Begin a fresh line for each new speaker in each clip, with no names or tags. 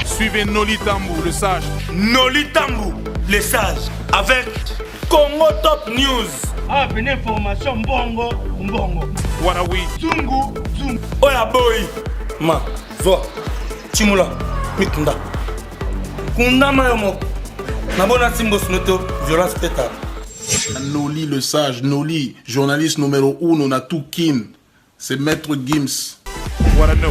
Suivez Noli Tambou, le sage.
Noli Tambou, le sage, avec Congo Top News.
Ah, une information bongo.
Warawi.
Zungu.
Oya boy. Ma, va. Chimula, mikunda. Kunda mayomo. Nabona simbo snoto, violence pétard.
Noli le sage, Noli, journaliste numéro 1 na Toukin. C'est Maître Gims. Warano.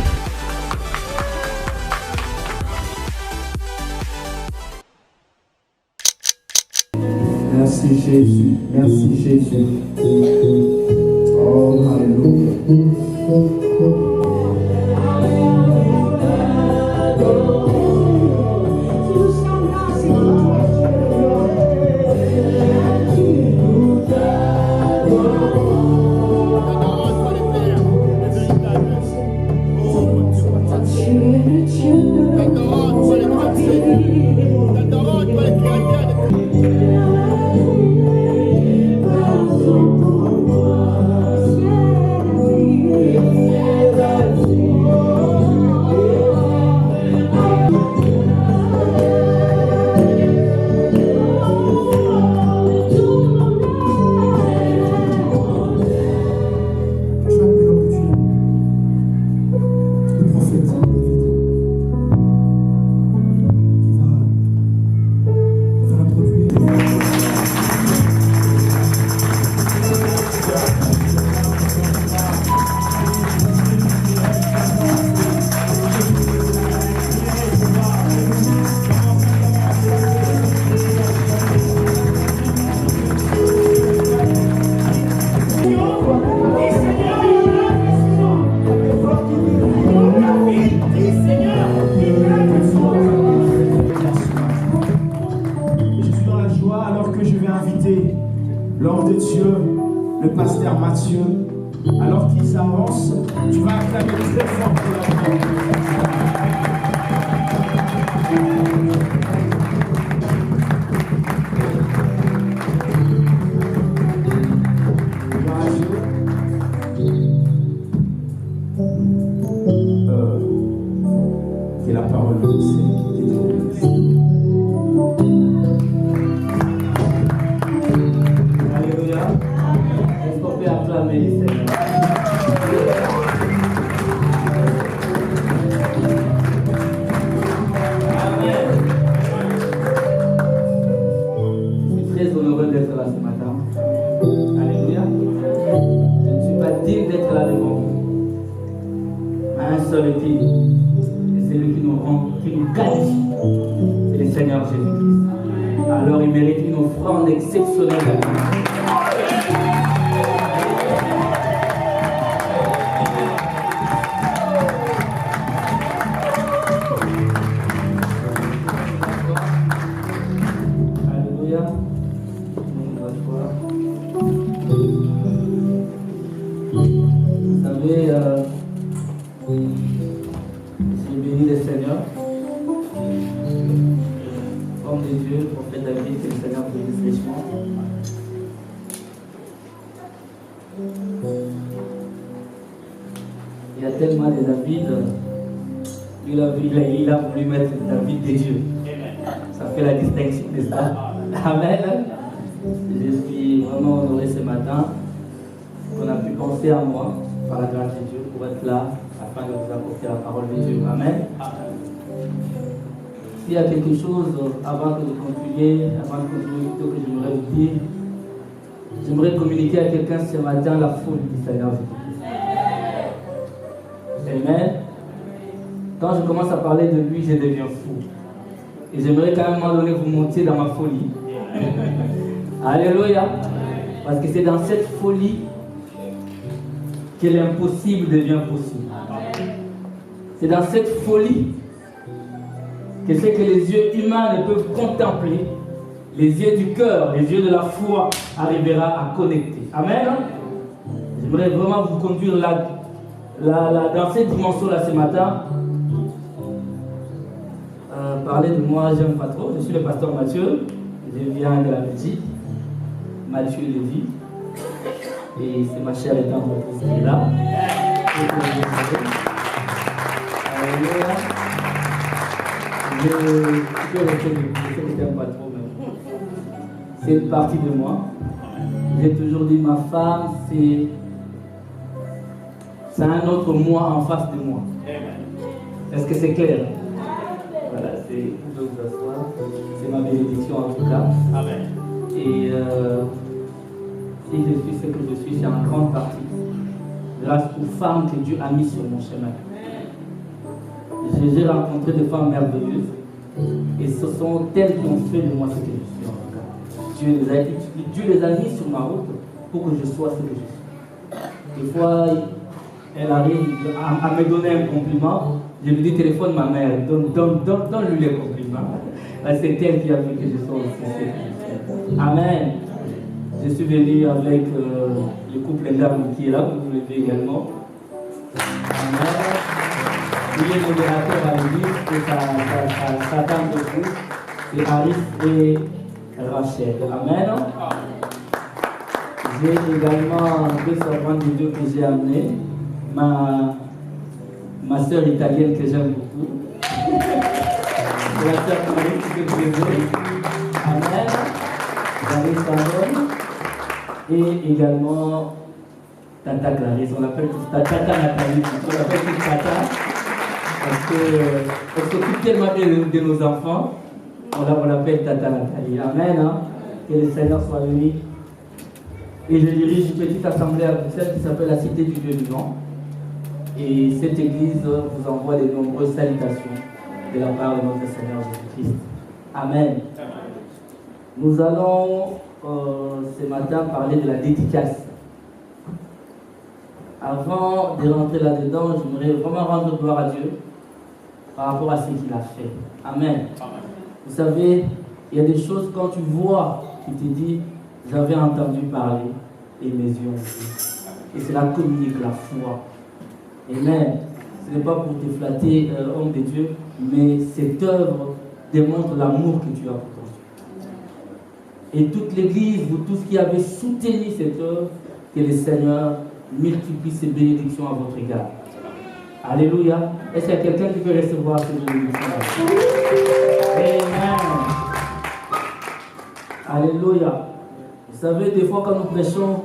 Merci Jésus, merci Jésus. Oh, alléluia. L'homme de Dieu, le pasteur Mathieu, alors qu'il s'avance, tu vas acclamer très fort pour la c'est la parole de Dieu. Est-ce qu'on peut acclamer le Seigneur? Amen. Je suis très honoreux d'être là ce matin. Alléluia. Je ne suis pas digne d'être là devant vous. Un seul est digne. Et c'est lui qui nous rend, qui nous qualifie. C'est le Seigneur Jésus-Christ. Alors il mérite une offrande exceptionnelle à lui. Je bénis le Seigneur. Homme de Dieu, prophète David, que le Seigneur bénisse richement. Il y a tellement de David. Il a voulu mettre David de Dieu. Ça fait la distinction de ça. Amen. Je suis vraiment honoré ce matin qu'on a pu penser à moi par la grâce de Dieu pour être là afin de vous apporter la parole de Dieu. Amen. S'il y a quelque chose avant que de continuer que j'aimerais vous dire, j'aimerais communiquer à quelqu'un ce matin la folie du Seigneur Jésus-Christ. Amen. Quand je commence à parler de lui, je deviens fou. Et j'aimerais quand même à un moment donné vous monter dans ma folie. Alléluia. Parce que c'est dans cette folie que l'impossible devient possible. C'est dans cette folie que ce que les yeux humains ne peuvent contempler, les yeux du cœur, les yeux de la foi arrivera à connecter. Amen. J'aimerais vraiment vous conduire dans cette dimension-là ce matin. Parler de moi, j'aime pas trop. Je suis le pasteur Mathieu. Je viens de la Belgique. Mathieu Lévy. Et c'est ma chère et tendre épouse qui est là. Je peux rester debout, je sais que t'aimes pas trop, mais c'est une partie de moi. J'ai toujours dit, ma femme, c'est un autre moi en face de moi. Est-ce que c'est clair? Voilà, vous pouvez vous asseoir. C'est ma bénédiction en tout cas.
Amen.
Et si je suis ce que je suis, c'est en grande partie grâce aux femmes que Dieu a mises sur mon chemin. J'ai rencontré des femmes merveilleuses et ce sont elles qui ont fait de moi ce que je suis en tout cas. Dieu les a mis sur ma route pour que je sois ce que je suis. Des fois, elle arrive à me donner un compliment. Je lui dis, téléphone ma mère, donne-lui les compliments. C'est elle qui a vu que je sois aussi ce que je suis. Amen. Je suis venu avec le couple d'armes qui est là, vous le voyez également. Amen. Il est modérateur à l'église, et sa dame de couple, c'est Harris et Rachel. Amen. J'ai également deux servantes de Dieu que j'ai amenées. Ma soeur italienne que j'aime beaucoup. La soeur Marie qui fait plaisir. Amen. Et également Tata Clarisse. On l'appelle Tata Nathalie. On l'appelle Tata parce qu'elle s'occupe tellement de nos enfants. On l'appelle Tata Nathalie. Amen. Hein? Que le Seigneur soit béni. Et je dirige une petite assemblée à Bruxelles qui s'appelle la Cité du Dieu vivant. Et cette église vous envoie de nombreuses salutations de la part de notre Seigneur Jésus-Christ. Amen. Nous allons ce matin parler de la dédicace. Avant de rentrer là-dedans, j'aimerais vraiment rendre gloire à Dieu par rapport à ce qu'il a fait. Amen. Vous savez, il y a des choses quand tu vois, tu te dis, j'avais entendu parler et mes yeux ont vu. Et cela communique la foi. Amen. Ce n'est pas pour te flatter, homme de Dieu, mais cette œuvre démontre l'amour que tu as pour ton Dieu. Et toute l'église, vous tous qui avez soutenu cette œuvre, que le Seigneur multiplie ses bénédictions à votre égard. Alléluia. Est-ce qu'il y a quelqu'un qui peut recevoir ces bénédictions? Amen. Alléluia. Vous savez, des fois quand nous prêchons,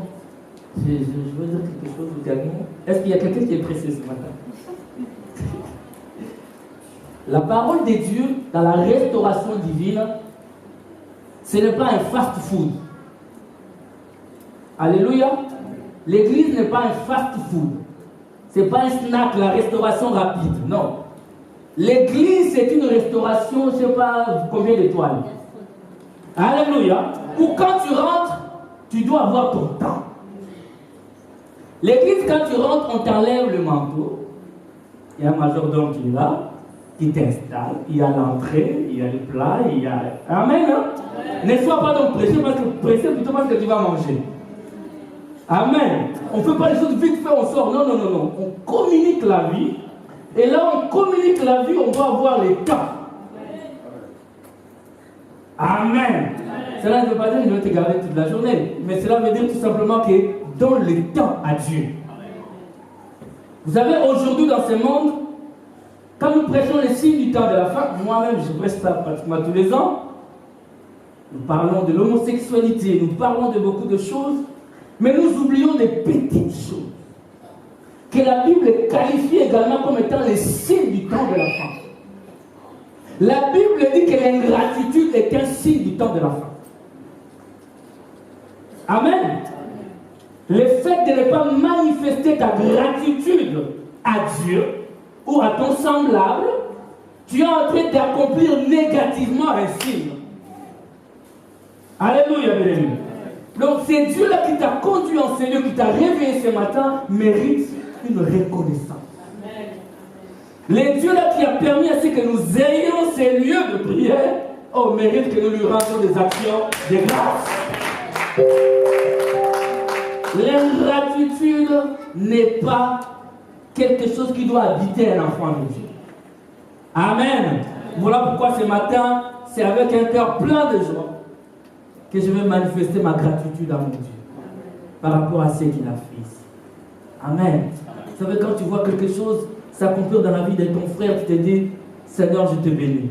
je veux dire quelque chose de dernier. Est-ce qu'il y a quelqu'un qui est pressé ce matin? La parole de Dieu dans la restauration divine, ce n'est pas un fast-food. Alléluia. L'église n'est pas un fast-food. Ce n'est pas un snack, la restauration rapide. Non. L'église, c'est une restauration, je ne sais pas combien d'étoiles. Alléluia. Ou quand tu rentres, tu dois avoir ton temps. L'église, quand tu rentres, on t'enlève le manteau. Il y a un majordome qui est là, qui t'installe. Il y a l'entrée, il y a le plat, il y a... Amen. Hein? Ne sois pas donc pressé, plutôt parce que tu vas manger. Amen. On ne fait pas les choses vite fait, on sort. Non, non, non, non. On communique la vie. Et là, on communique la vie, on doit avoir le temps. Amen. Cela ne veut pas dire que je vais te garder toute la journée. Mais cela veut dire tout simplement que donne le temps à Dieu. Vous savez, aujourd'hui dans ce monde, quand nous prêchons les signes du temps de la fin, moi-même je prêche ça pratiquement tous les ans, nous parlons de l'homosexualité, nous parlons de beaucoup de choses, mais nous oublions des petites choses que la Bible qualifie également comme étant les signes du temps de la fin. La Bible dit que l'ingratitude est un signe du temps de la fin. Amen. Le fait de ne pas manifester ta gratitude à Dieu ou à ton semblable, tu es en train d'accomplir négativement un signe. Alléluia, bien. Donc c'est Dieu là qui t'a conduit en Seigneur, qui t'a réveillé ce matin, mérite une reconnaissance. Le Dieu là qui a permis à ce que nous ayons ces lieux de prière, oh, mérite que nous lui rendions des actions de grâce. L'ingratitude n'est pas quelque chose qui doit habiter un enfant de Dieu. Amen. Voilà pourquoi ce matin, c'est avec un cœur plein de joie que je vais manifester ma gratitude à mon Dieu par rapport à ce qu'il a fait ici. Amen. Vous savez, quand tu vois quelque chose s'accomplir dans la vie de ton frère, tu te dis, Seigneur, je te bénis.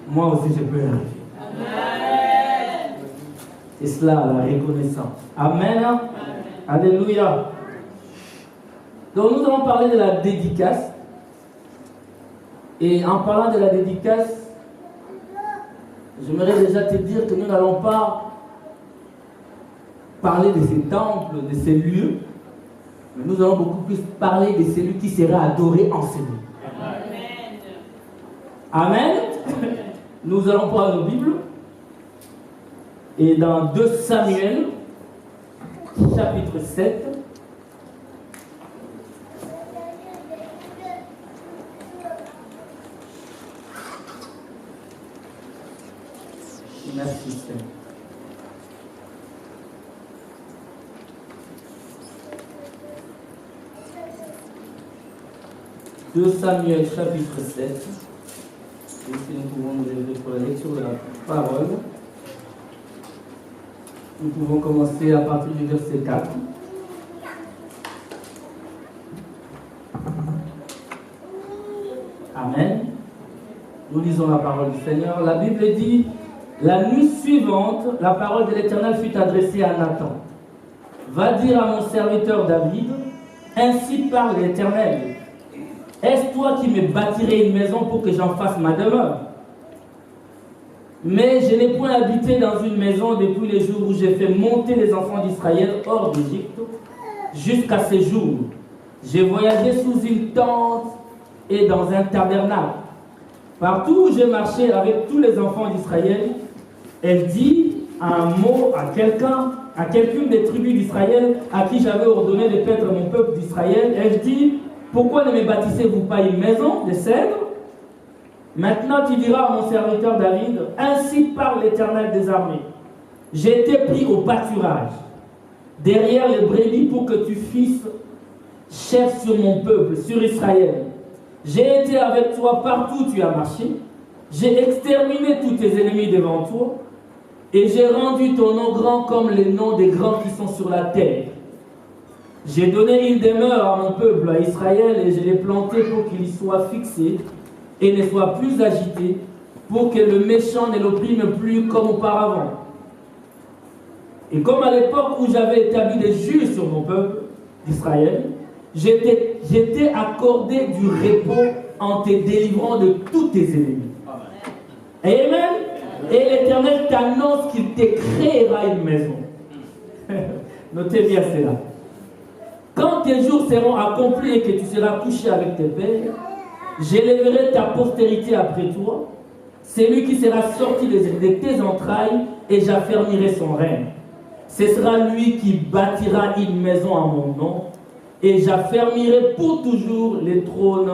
moi aussi je peux y arriver. C'est cela la reconnaissance. Amen. Alléluia. Donc nous allons parler de la dédicace. Et en parlant de la dédicace, j'aimerais déjà te dire que nous n'allons pas parler de ces temples, de ces lieux, mais nous allons beaucoup plus parler de celui qui sera adoré en ces lieux. Amen. Nous allons prendre nos Bibles et dans 2 Samuel, chapitre 7, merci Seigneur. Deux Samuel chapitre 7. Et si nous pouvons nous lever pour la lecture de la parole. Nous pouvons commencer à partir du verset 4. Amen. Nous lisons la parole du Seigneur. La Bible dit: la nuit suivante, la parole de l'Éternel fut adressée à Nathan. Va dire à mon serviteur David: ainsi parle l'Éternel. Est-ce toi qui me bâtirais une maison pour que j'en fasse ma demeure? Mais je n'ai point habité dans une maison depuis les jours où j'ai fait monter les enfants d'Israël hors d'Égypte jusqu'à ce jour. J'ai voyagé sous une tente et dans un tabernacle. Partout où j'ai marché avec tous les enfants d'Israël, elle dit un mot à quelqu'un, à quelqu'une des tribus d'Israël à qui j'avais ordonné de paître mon peuple d'Israël. Elle dit: pourquoi ne me bâtissez-vous pas une maison de cèdre? Maintenant tu diras à mon serviteur David: ainsi parle l'Éternel des armées. J'ai été pris au pâturage, derrière les brebis, pour que tu fisses chef sur mon peuple, sur Israël. J'ai été avec toi partout où tu as marché. J'ai exterminé tous tes ennemis devant toi. Et j'ai rendu ton nom grand comme les noms des grands qui sont sur la terre. J'ai donné une demeure à mon peuple, à Israël, et je l'ai planté pour qu'il y soit fixé et ne soit plus agité, pour que le méchant ne l'opprime plus comme auparavant. Et comme à l'époque où j'avais établi des juges sur mon peuple d'Israël, j'étais accordé du repos en te délivrant de tous tes ennemis. Amen. Et l'Éternel t'annonce qu'il te créera une maison. Notez bien cela. Quand tes jours seront accomplis et que tu seras couché avec tes pères, j'élèverai ta postérité après toi, celui qui sera sorti de tes entrailles, et j'affermirai son règne. Ce sera lui qui bâtira une maison à mon nom, et j'affermirai pour toujours les trônes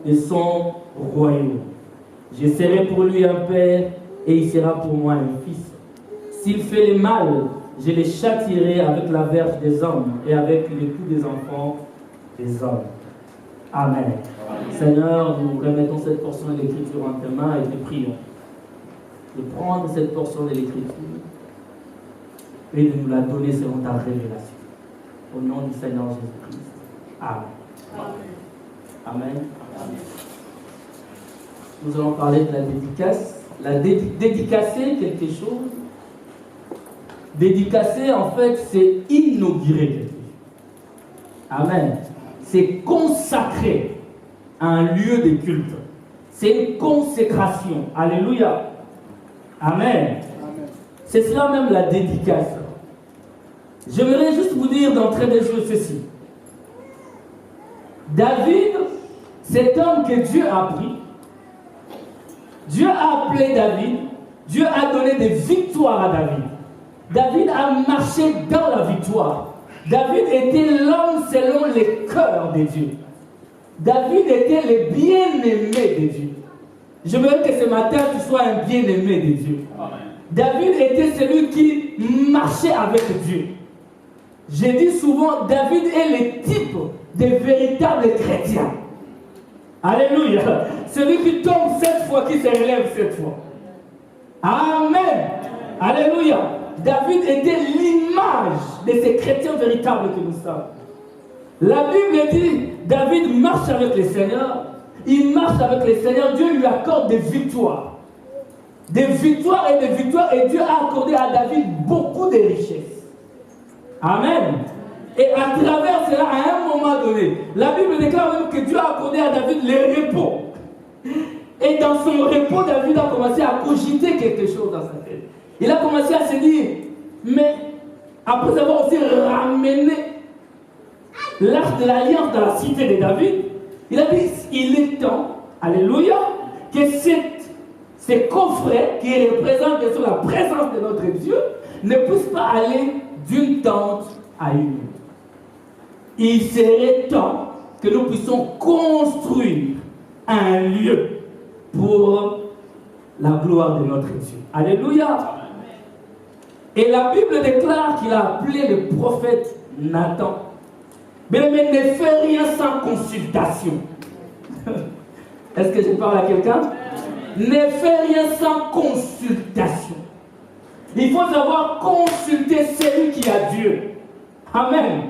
de son royaume. Je serai pour lui un père, et il sera pour moi un fils. S'il fait le mal, je les châtierai avec la verge des hommes et avec les coups des enfants des hommes. Amen. Seigneur, nous remettons cette portion de l'Écriture en tes mains et te prions de prendre cette portion de l'Écriture et de nous la donner selon ta révélation. Au nom du Seigneur Jésus-Christ. Amen. Amen. Amen. Nous allons parler de la dédicace. La dédicacer quelque chose. Dédicacer, en fait, c'est inaugurer quelque chose. Amen. C'est consacrer un lieu de culte. C'est une consécration. Alléluia. Amen. C'est cela même la dédicace. J'aimerais juste vous dire d'entrée de jeu ceci. David, cet homme que Dieu a pris, Dieu a appelé David, Dieu a donné des victoires à David. David a marché dans la victoire. David était l'homme selon les cœurs de Dieu. David était le bien-aimé de Dieu. Je veux que ce matin tu sois un bien-aimé de Dieu. Amen. David était celui qui marchait avec Dieu. Je dis souvent, David est le type des véritables chrétiens. Alléluia. Celui qui tombe 7 fois, qui se relève 7 fois. Amen. Alléluia. David était l'image de ces chrétiens véritables que nous sommes. La Bible dit, David marche avec le Seigneur. Il marche avec le Seigneur. Dieu lui accorde des victoires. des victoires et Dieu a accordé à David beaucoup de richesses. Amen. Et à travers cela, à un moment donné, la Bible déclare même que Dieu a accordé à David le repos. Et dans son repos, David a commencé à cogiter quelque chose dans sa tête. Il a commencé à se dire, mais après avoir aussi ramené l'arche de l'alliance dans la cité de David, il a dit, il est temps, alléluia, que ces coffrets qui représentent bien sûr la présence de notre Dieu ne puissent pas aller d'une tente à une autre. Il serait temps que nous puissions construire un lieu pour la gloire de notre Dieu. Alléluia. Et la Bible déclare qu'il a appelé le prophète Nathan. Mais ne fais rien sans consultation. Est-ce que je parle à quelqu'un? Ne fais rien sans consultation. Il faut savoir consulter celui qui a Dieu. Amen.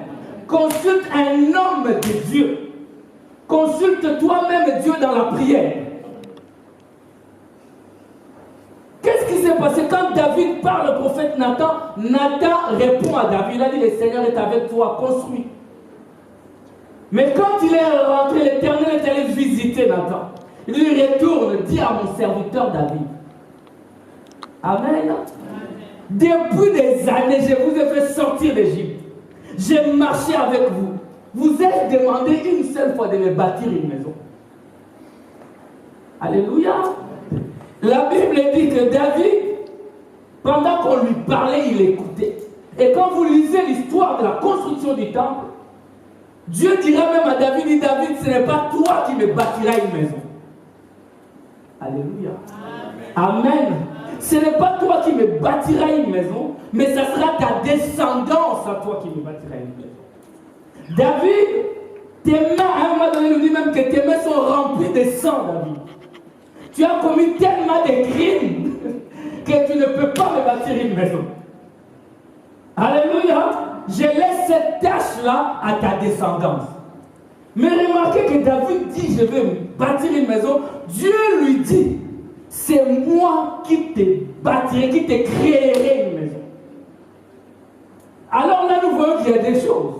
Consulte un homme de Dieu. Consulte toi-même Dieu dans la prière. Qu'est-ce qui s'est passé quand David parle au prophète Nathan? Nathan répond à David. Il a dit, le Seigneur est avec toi, construis. Mais quand il est rentré, l'Éternel est allé visiter Nathan. Il lui retourne, dit à mon serviteur David. Amen. Depuis des années, je vous ai fait sortir d'Égypte. J'ai marché avec vous. Vous êtes demandé une seule fois de me bâtir une maison. Alléluia. La Bible dit que David, pendant qu'on lui parlait, il écoutait. Et quand vous lisez l'histoire de la construction du temple, Dieu dira même à David, David, ce n'est pas toi qui me bâtiras une maison. Alléluia. Amen. Amen. Ce n'est pas toi qui me bâtiras une maison, mais ce sera ta descendance à toi qui me bâtira une maison. David, tes mains, à un moment donné, il nous dit même que tes mains sont remplies de sang, David. Tu as commis tellement de crimes que tu ne peux pas me bâtir une maison. Alléluia. Je laisse cette tâche-là à ta descendance. Mais remarquez que David dit, je vais bâtir une maison. Dieu lui dit, c'est moi qui te bâtirai, qui te créerai une maison. Alors là, nous voyons qu'il y a des choses.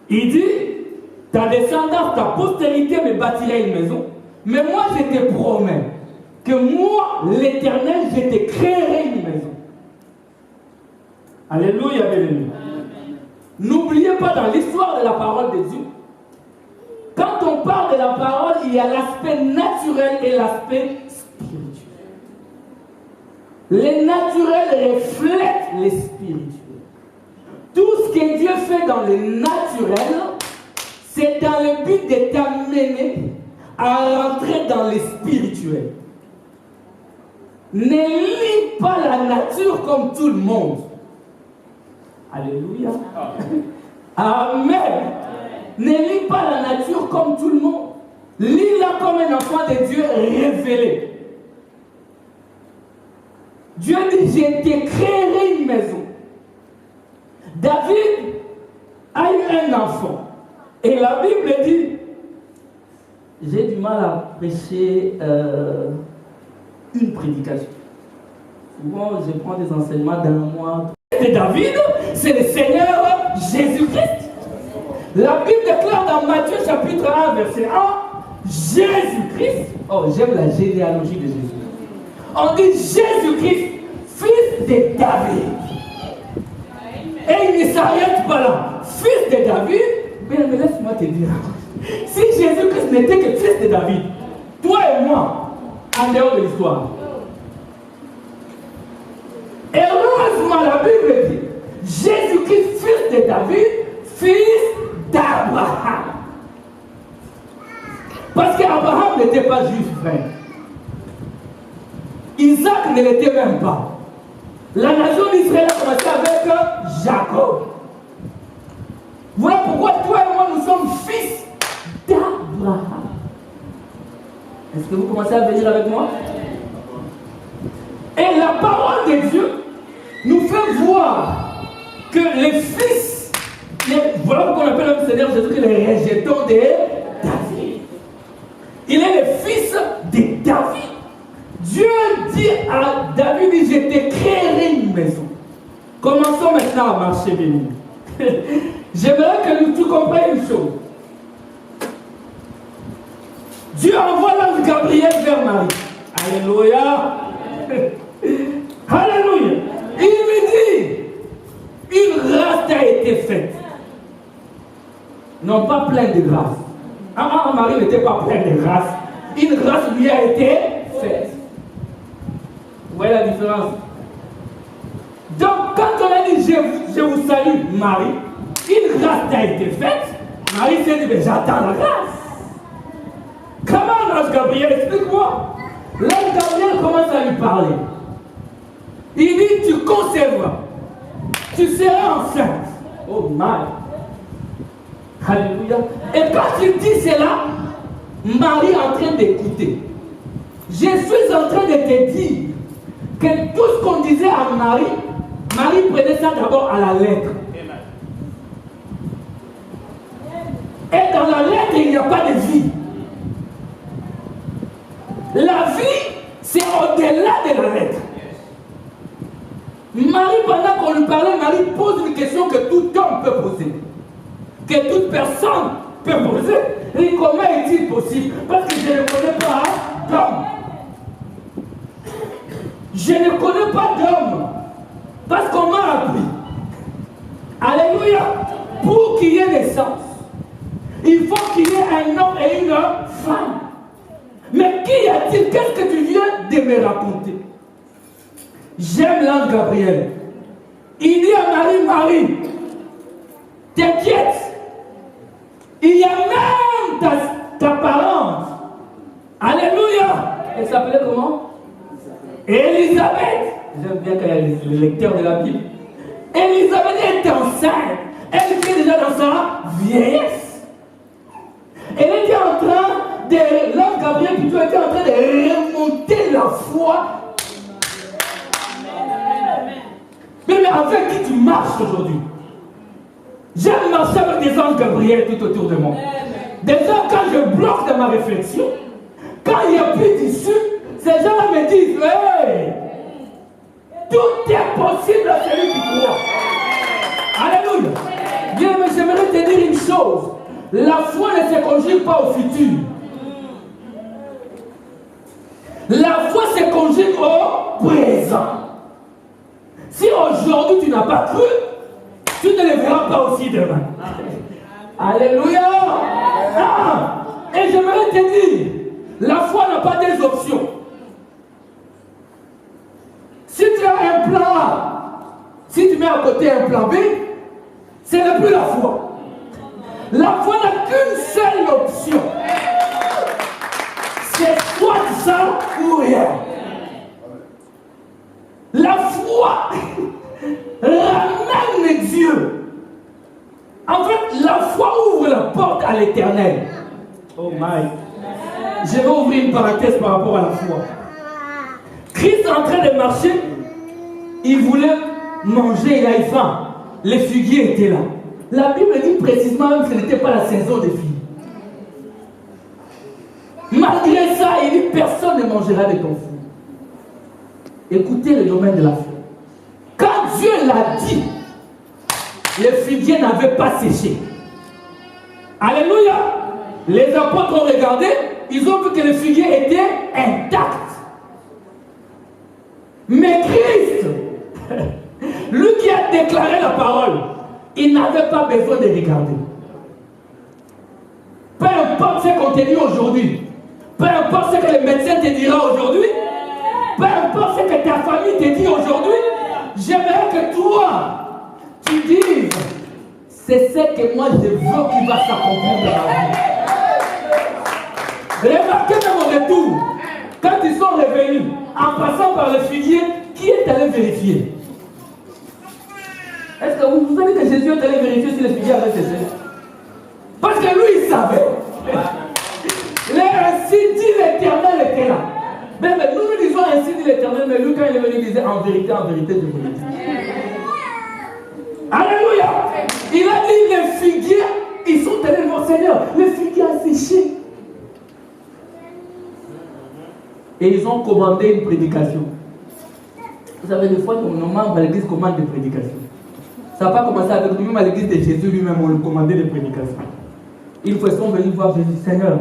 Il dit, ta descendance, ta postérité me bâtira une maison. Mais moi, je te promets que moi, l'Éternel, je te créerai une maison. Alléluia, béni. N'oubliez pas dans l'histoire de la parole de Dieu, quand on parle de la parole, il y a l'aspect naturel et l'aspect spirituel. Les naturels reflètent les spirituels. Tout ce que Dieu fait dans le naturel, c'est dans le but de t'amener à rentrer dans les spirituels. Ne lis pas la nature comme tout le monde. Alléluia. Amen. Ne lis pas la nature comme tout le monde. Lis-la comme un enfant de Dieu révélé. Dieu dit, je te créerai une maison. David a eu un enfant. Et la Bible dit, j'ai du mal à prêcher une prédication. Souvent, je prends des enseignements d'un mois. Et David, c'est le Seigneur Jésus-Christ. La Bible déclare dans Matthieu chapitre 1, verset 1, Jésus-Christ. Oh, j'aime la généalogie de Jésus. On dit Jésus-Christ, fils de David. Et il ne s'arrête pas là. Fils de David, mais laisse-moi te dire. Si Jésus-Christ n'était que fils de David, toi et moi, en dehors de l'histoire. Heureusement, la Bible dit Jésus-Christ, fils de David, fils d'Abraham. Parce qu'Abraham n'était pas juif, frère. Isaac ne l'était même pas. La nation d'Israël a commencé avec Jacob. Voilà pourquoi toi et moi nous sommes fils d'Abraham. Est-ce que vous commencez à venir avec moi? Et la parole de Dieu nous fait voir que les fils, voilà pourquoi on appelle le Seigneur Jésus les rejetons de David. Il est le fils de David. maintenant à marcher, béni. J'aimerais que tu comprennes une chose. Dieu envoie l'ange Gabriel vers Marie. Alléluia. Alléluia. Il lui dit, une grâce t'a été faite. Non pas pleine de grâce. Marie n'était pas pleine de grâce. Une grâce lui a été faite. Vous voyez la différence? Donc, quand on a dit je vous salue, Marie, une grâce t'a été faite, Marie s'est dit, mais j'attends la grâce. Comment l'ange Gabriel, explique-moi. L'ange Gabriel commence à lui parler. Il dit, tu concevras, tu seras enceinte. Oh my. Alléluia. Et quand il dit cela, Marie est en train d'écouter. Je suis en train de te dire que tout ce qu'on disait à Marie, Marie prenait ça d'abord à la lettre. Et dans la lettre, il n'y a pas de vie. La vie, c'est au-delà de la lettre. Marie, pendant qu'on lui parlait, Marie pose une question que tout homme peut poser. Que toute personne peut poser. Et comment est-il possible? Parce que je ne connais pas d'homme. Je ne connais pas d'homme. Parce qu'on m'a appris. Alléluia. Pour qu'il y ait naissance, il faut qu'il y ait un homme et une femme. Mais qu'y a-t-il? Qu'est-ce que tu viens de me raconter? J'aime l'ange Gabriel. Il dit à Marie, Marie, t'inquiète. Il y a même ta parente. Alléluia. Elle s'appelait comment? Élisabeth. J'aime bien quand il y a les lecteurs de la Bible. Élisabeth est enceinte. Elle était déjà dans sa vieillesse. Elle était en train de... L'ange Gabriel plutôt était en train de remonter la foi. Mais avec qui tu marches aujourd'hui? J'aime marcher avec des anges Gabriel tout autour de moi. Des gens, quand je bloque dans ma réflexion, quand il n'y a plus d'issue, ces gens-là me disent, hey, tout est possible à celui qui croit. Alléluia. Bien, mais j'aimerais te dire une chose. La foi ne se conjugue pas au futur. La foi se conjugue au présent. Si aujourd'hui tu n'as pas cru, tu ne le verras pas aussi demain. Alléluia. Et j'aimerais te dire, la foi n'a pas des options. Si tu as un plan A, si tu mets à côté un plan B, ce n'est plus la foi. La foi n'a qu'une seule option. C'est soit ça ou rien. La foi ramène Dieu. En fait, la foi ouvre la porte à l'éternel. Oh my. Je vais ouvrir une parenthèse par rapport à la foi. Christ est en train de marcher. Il voulait manger, il a eu faim. Les figuiers étaient là. La Bible dit précisément même que ce n'était pas la saison des figues. Malgré ça, il dit personne ne mangera de ton fruit. Écoutez le domaine de la foi. Quand Dieu l'a dit, les figuiers n'avaient pas séché. Alléluia. Les apôtres ont regardé, ils ont vu que les figuiers étaient intacts. Mais Christ, lui qui a déclaré la parole, il n'avait pas besoin de regarder. Peu importe ce qu'on te dit aujourd'hui, peu importe ce que le médecin te dira aujourd'hui, peu importe ce que ta famille te dit aujourd'hui, j'aimerais que toi, tu dises, c'est ce que moi je veux qui va s'accomplir dans la vie. Remarquez dans mon retour, quand ils sont revenus, en passant par le figuier, qui est allé vérifier? Est-ce que vous savez que Jésus est allé vérifier si le figuier avait séché? Parce que lui, il savait. Ainsi dit l'Éternel était là. Mais nous nous disons ainsi dit l'Éternel, mais lui, quand il est venu, il disait en vérité, je vous le dis. Alléluia. Il a dit les figuiers, ils sont allés voir Seigneur. Le figuier a séché. Et ils ont commandé une prédication. Vous savez, des fois, nos membres à l'église commandent des prédications. Ça n'a pas commencé avec nous, même à l'église de Jésus lui-même, on lui commandait les prédications. Une fois, ils sont venus voir Jésus, Seigneur,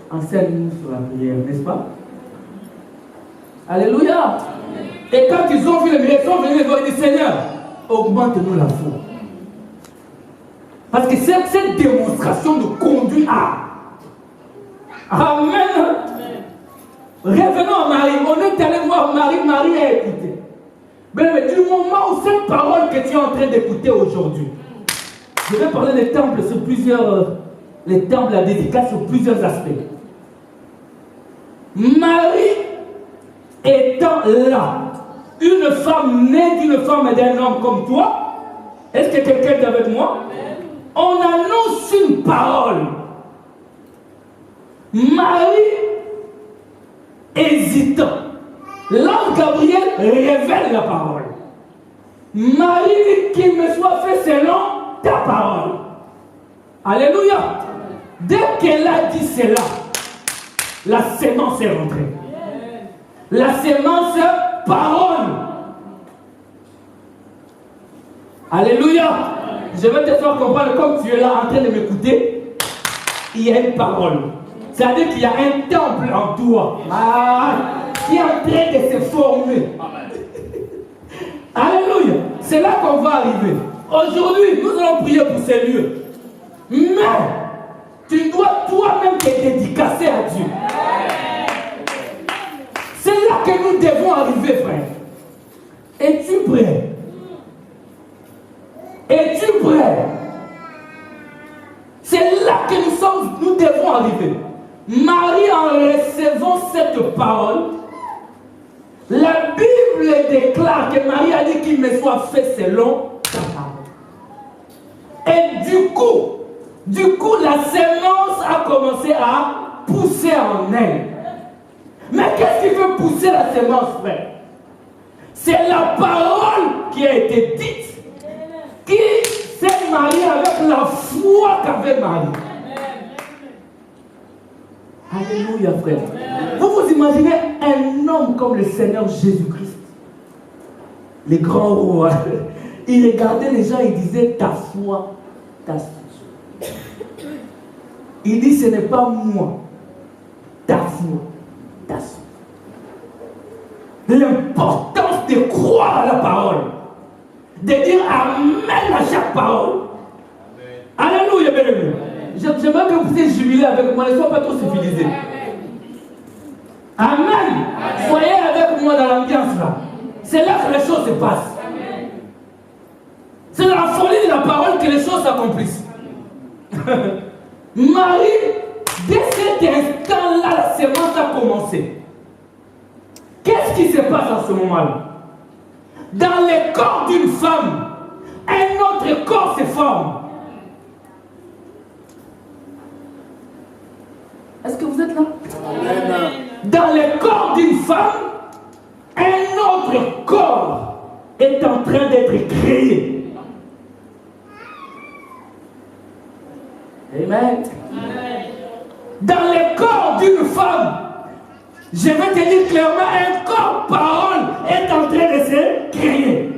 enseigne-nous sur la prière, n'est-ce pas? Alléluia. Et quand ils ont vu les miracles, ils sont venus voir, ils disent, Seigneur, augmente-nous la foi. Parce que cette démonstration nous conduit à... Amen. Revenons à Marie. On est allé voir Marie. Marie a écouté. Mais du moment où cette parole que tu es en train d'écouter aujourd'hui, je vais parler des temples sur plusieurs... Les temples, la dédicace sur plusieurs aspects. Marie étant là, une femme née d'une femme et d'un homme comme toi, est-ce que quelqu'un est avec moi? On annonce une parole. Marie hésitant. L'ange Gabriel révèle la parole. Marie dit qu'il me soit fait selon ta parole. Alléluia. Dès qu'elle a dit cela, la sémence est rentrée. La sémence parole. Alléluia. Je vais te faire comprendre, comme tu es là en train de m'écouter, il y a une parole. C'est-à-dire qu'il y a un temple en toi qui est en train de se former. Alléluia. C'est là qu'on va arriver. Aujourd'hui, nous allons prier pour ces lieux. Mais tu dois toi-même te dédicacer à Dieu. C'est là que nous devons arriver, frère. Es-tu prêt? Es-tu prêt? C'est là que nous devons arriver. Marie, en recevant cette parole, la Bible déclare que Marie a dit qu'il me soit fait selon ta parole. Et du coup, la sémence a commencé à pousser en elle. Mais qu'est-ce qui fait pousser la sémence, frère? C'est la parole qui a été dite, qui s'est mariée avec la foi qu'avait Marie. Alléluia, frère. Vous vous imaginez un homme comme le Seigneur Jésus-Christ, les grands rois. Il regardait les gens, il disait ta foi, ta foi. Il dit ce n'est pas moi, ta foi, ta foi. L'importance de croire à la parole, de dire amen à chaque parole. Amen. Alléluia, bien-aimé. J'aimerais que vous puissiez jubiler avec moi, ne soyez pas trop civilisés. Amen. Amen. Soyez avec moi dans l'ambiance là. C'est là que les choses se passent. Amen. C'est dans la folie de la parole que les choses s'accomplissent. Marie, dès cet instant-là, la sémence a commencé. Qu'est-ce qui se passe à ce moment-là? Dans le corps d'une femme, un autre corps se forme. Est-ce que vous êtes là? Amen. Dans le corps d'une femme, un autre corps est en train d'être créé. Amen. Amen. Dans le corps d'une femme, je vais te dire clairement, un corps parole est en train de se créer.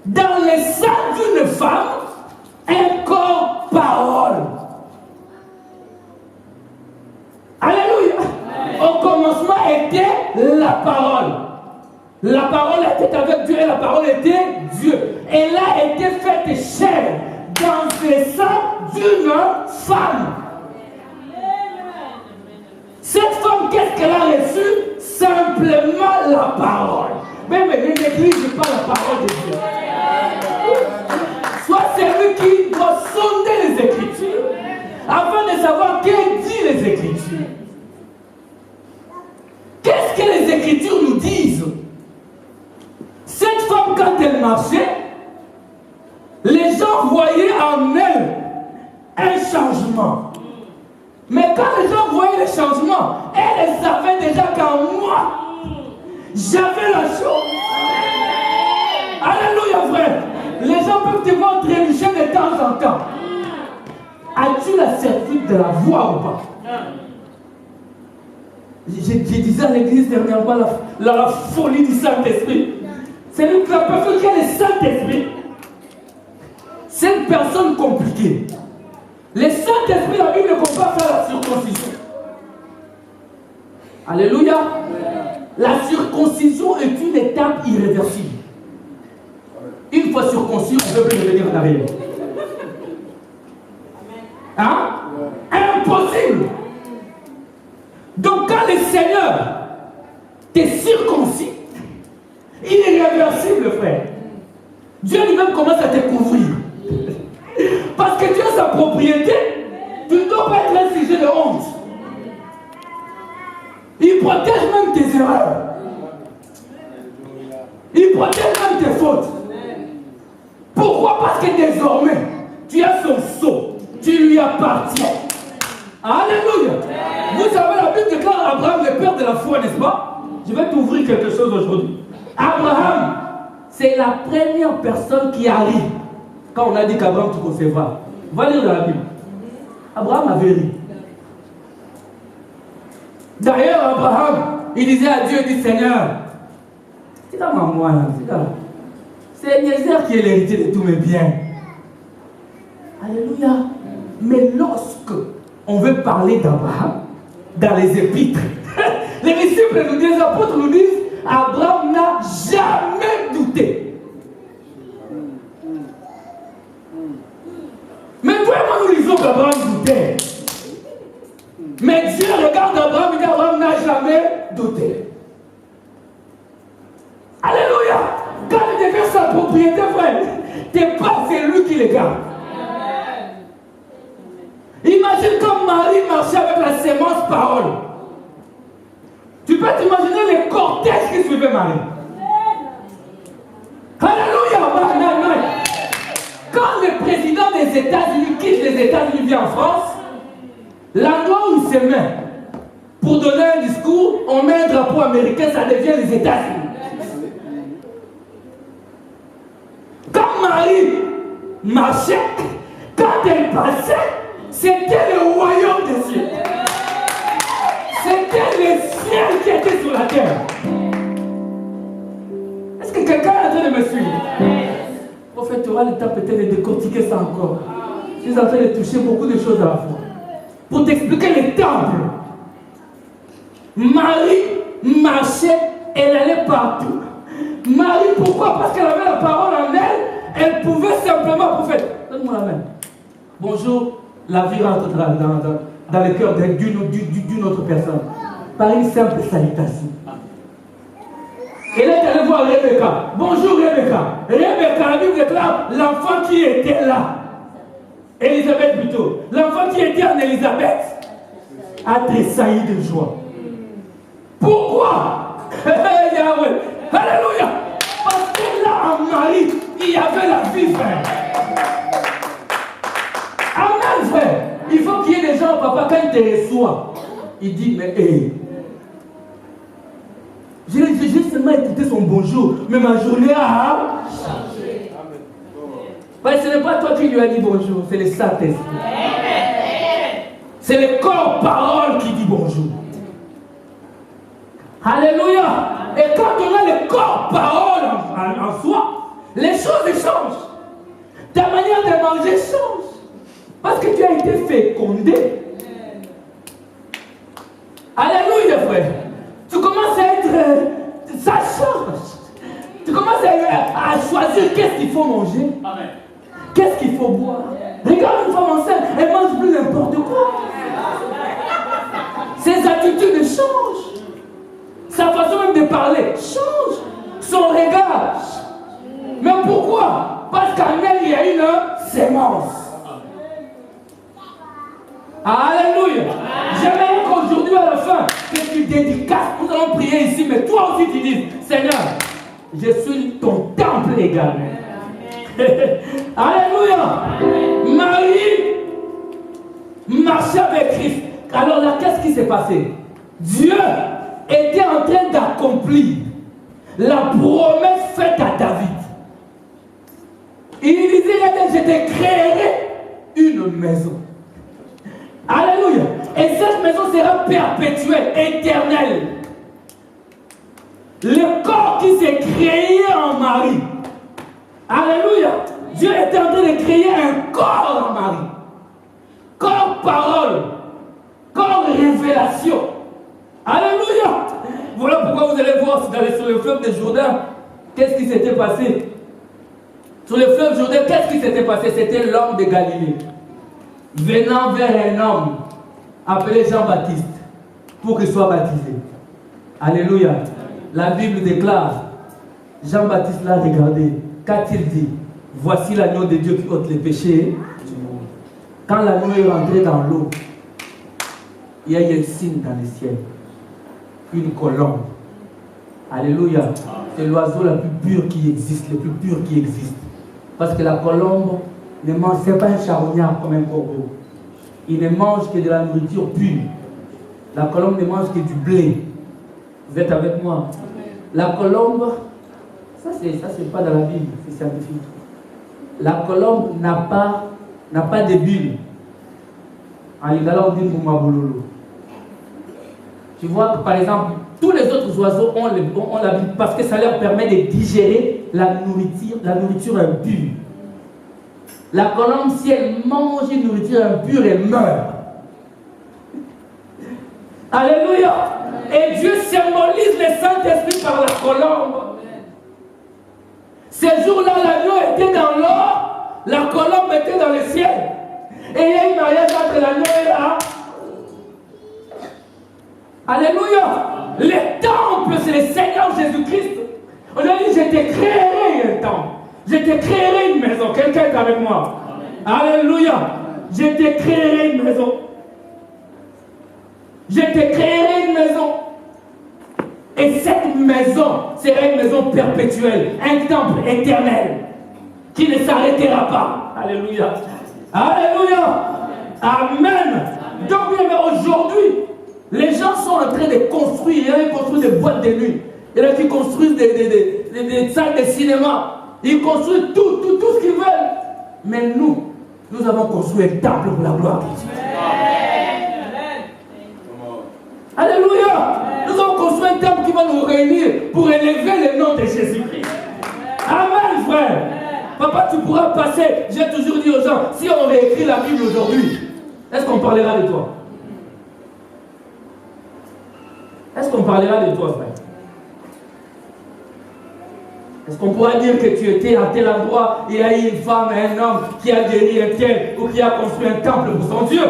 Dans le sein d'une femme, un corps parole. Alléluia. Au commencement était la parole. La parole était avec Dieu et la parole était Dieu. Elle a été faite chair dans le sein d'une femme. Cette femme, qu'est-ce qu'elle a reçu? Simplement la parole. Mais ne néglige pas la parole de Dieu. Sois celui qui doit sonder les Écritures afin de savoir qu'est dit les Écritures. Qu'est-ce que les Écritures nous disent? Cette femme, quand elle marchait, les gens voyaient en elle un changement. Mais quand les gens voyaient le changement, elles savaient déjà qu'en moi, j'avais la chose. Alléluia, frère. Les gens peuvent te voir trébucher de temps en temps. As-tu la certitude de la voir ou pas? Je disais à l'église dernièrement la folie du Saint-Esprit. C'est la personne qui a le Saint-Esprit. C'est une personne compliquée. Le Saint-Esprit, la Bible ne peut pas faire la circoncision. Alléluia. La circoncision est une étape irréversible. Une fois circoncis, on ne peut plus revenir en arrière. Hein? Impossible. Donc quand le Seigneur t'est circoncis, il est irréversible, frère. Dieu lui-même commence à te couvrir. Parce que Dieu a sa propriété, tu ne dois pas être un sujet de honte. Il protège même tes erreurs. Il protège même tes fautes. Pourquoi? Parce que désormais, tu as son sceau. Tu lui appartiens. Alléluia. Vous savez, la Bible déclare Abraham le père de la foi, n'est-ce pas? Je vais t'ouvrir quelque chose aujourd'hui. Abraham, c'est la première personne qui arrive. Quand on a dit qu'Abraham tu concevras. Va lire dans la Bible. Abraham avait ri. D'ailleurs, Abraham, il disait à Dieu, il dit Seigneur, c'est comme à moi, c'est Eliezer qui est l'héritier de tous mes biens. Alléluia. Mais lorsque on veut parler d'Abraham, dans les épîtres, les disciples nous disent, les apôtres nous disent, Abraham n'a jamais douté. Mais vraiment nous lisons qu'Abraham doutait. Mais Dieu regarde Abraham et dit Abraham n'a jamais douté. Alléluia. Quand il devient sa propriété, frère, tes pas, c'est lui qui les garde. Imagine comme Marie marchait avec la sémence parole. Tu peux t'imaginer les cortèges qui suivaient Marie. Alléluia. Quand le président des États-Unis quitte les États-Unis, vient en France, l'endroit où il se met pour donner un discours, on met un drapeau américain, ça devient les États-Unis. Quand Marie marchait, quand elle passait, c'était le royaume des cieux. C'était le ciel qui était sur la terre. Est-ce que quelqu'un est en train de me suivre? Prophète, tu auras le temps peut-être de décortiquer ça encore. Je suis en train de toucher beaucoup de choses à la fois. Pour t'expliquer les temples. Marie marchait, elle allait partout. Marie, pourquoi? Parce qu'elle avait la parole en elle, elle pouvait simplement, prophète, donne-moi la main. Bonjour, la vie rentre dans le cœur d'une autre personne. Par une simple salutation. Elle est allée voir Rebecca. Bonjour Rebecca. Rebecca, la Bible déclare l'enfant qui était là. Élisabeth plutôt. L'enfant qui était en Élisabeth a tressailli de joie. Pourquoi? Yahweh. Alléluia. Parce que là en Marie, il y avait la vie, frère. Amen, frère. Il faut qu'il y ait des gens, papa, quand il te reçoit, il dit, mais hé. J'ai seulement écouté son bonjour, mais ma journée a changé. Ben, ce n'est pas toi qui lui as dit bonjour, c'est le Saint-Esprit. C'est le corps parole qui dit bonjour. Alléluia. Et quand on a le corps parole en soi, les choses changent. Ta manière de manger change. Parce que tu as été fécondé. Alléluia, frère. Tu commences à être... ça change. Tu commences à choisir qu'est-ce qu'il faut manger. Amen. Qu'est-ce qu'il faut boire. Regarde une femme enceinte, elle mange plus n'importe quoi. Ses attitudes changent. Sa façon même de parler change. Son regard. Mais pourquoi? Parce qu'en elle, il y a une sémence. Alléluia. J'aimerais qu'aujourd'hui à la fin, que tu dédicaces, nous allons prier ici, mais toi aussi tu dis, Seigneur, je suis ton temple également. Alléluia. Marie marchait avec Christ. Alors là, qu'est-ce qui s'est passé? Dieu était en train d'accomplir la promesse faite à David. Il disait, je te créerai une maison. Alléluia. Et cette maison sera perpétuelle, éternelle. Le corps qui s'est créé en Marie. Alléluia. Dieu est en train de créer un corps en Marie. Corps parole. Corps révélation. Alléluia. Voilà pourquoi vous allez voir sur le fleuve de Jourdain, qu'est-ce qui s'était passé. Sur le fleuve Jourdain, qu'est-ce qui s'était passé? C'était l'homme de Galilée venant vers un homme appelé Jean-Baptiste pour qu'il soit baptisé. Alléluia. La Bible déclare, Jean-Baptiste l'a regardé. Qu'a-t-il dit? Voici l'agneau de Dieu qui ôte les péchés du monde. Quand l'agneau est rentré dans l'eau, il y a eu un signe dans le ciel. Une colombe. Alléluia. C'est l'oiseau le plus pur qui existe, le plus pur qui existe. Parce que la colombe ne mange, c'est pas un charognard comme un corbeau. Il ne mange que de la nourriture pure. La colombe ne mange que du blé. Vous êtes avec moi? La colombe, ça c'est pas dans la Bible, c'est scientifique. La colombe n'a pas de bulles. En lingala on dit Moumabololo. Tu vois que par exemple, tous les autres oiseaux ont la Bible parce que ça leur permet de digérer la nourriture impure. La colombe, si elle mange une nourriture impure, elle meurt. Alléluia. Et Dieu symbolise le Saint-Esprit par la colombe. Ces jours-là, l'agneau était dans l'or, la colombe était dans le ciel. Et il y a une mariage entre l'agneau et la... Alléluia. Le temple, c'est le Seigneur Jésus-Christ. On a dit, je te créerai un temple. Je te créerai une maison. Quelqu'un est avec moi? Alléluia. Je te créerai une maison. Je te créerai une maison. Et cette maison sera une maison perpétuelle, un temple éternel qui ne s'arrêtera pas. Alléluia. Alléluia. Amen. Donc, aujourd'hui, les gens sont en train de construire. Il y en a qui construisent des boîtes de nuit. Il y en a qui construisent des salles de cinéma. Ils construisent tout ce qu'ils veulent. Mais nous avons construit un temple pour la gloire de Dieu. Alléluia. Nous avons construit un temple qui va nous réunir pour élever le nom de Jésus-Christ. Amen, frère. Papa, tu pourras passer. J'ai toujours dit aux gens, si on réécrit la Bible aujourd'hui, est-ce qu'on parlera de toi? Est-ce qu'on parlera de toi, frère? Est-ce qu'on pourra dire que tu étais à tel endroit et il y a eu une femme et un homme qui a guéri un tel ou qui a construit un temple pour son Dieu?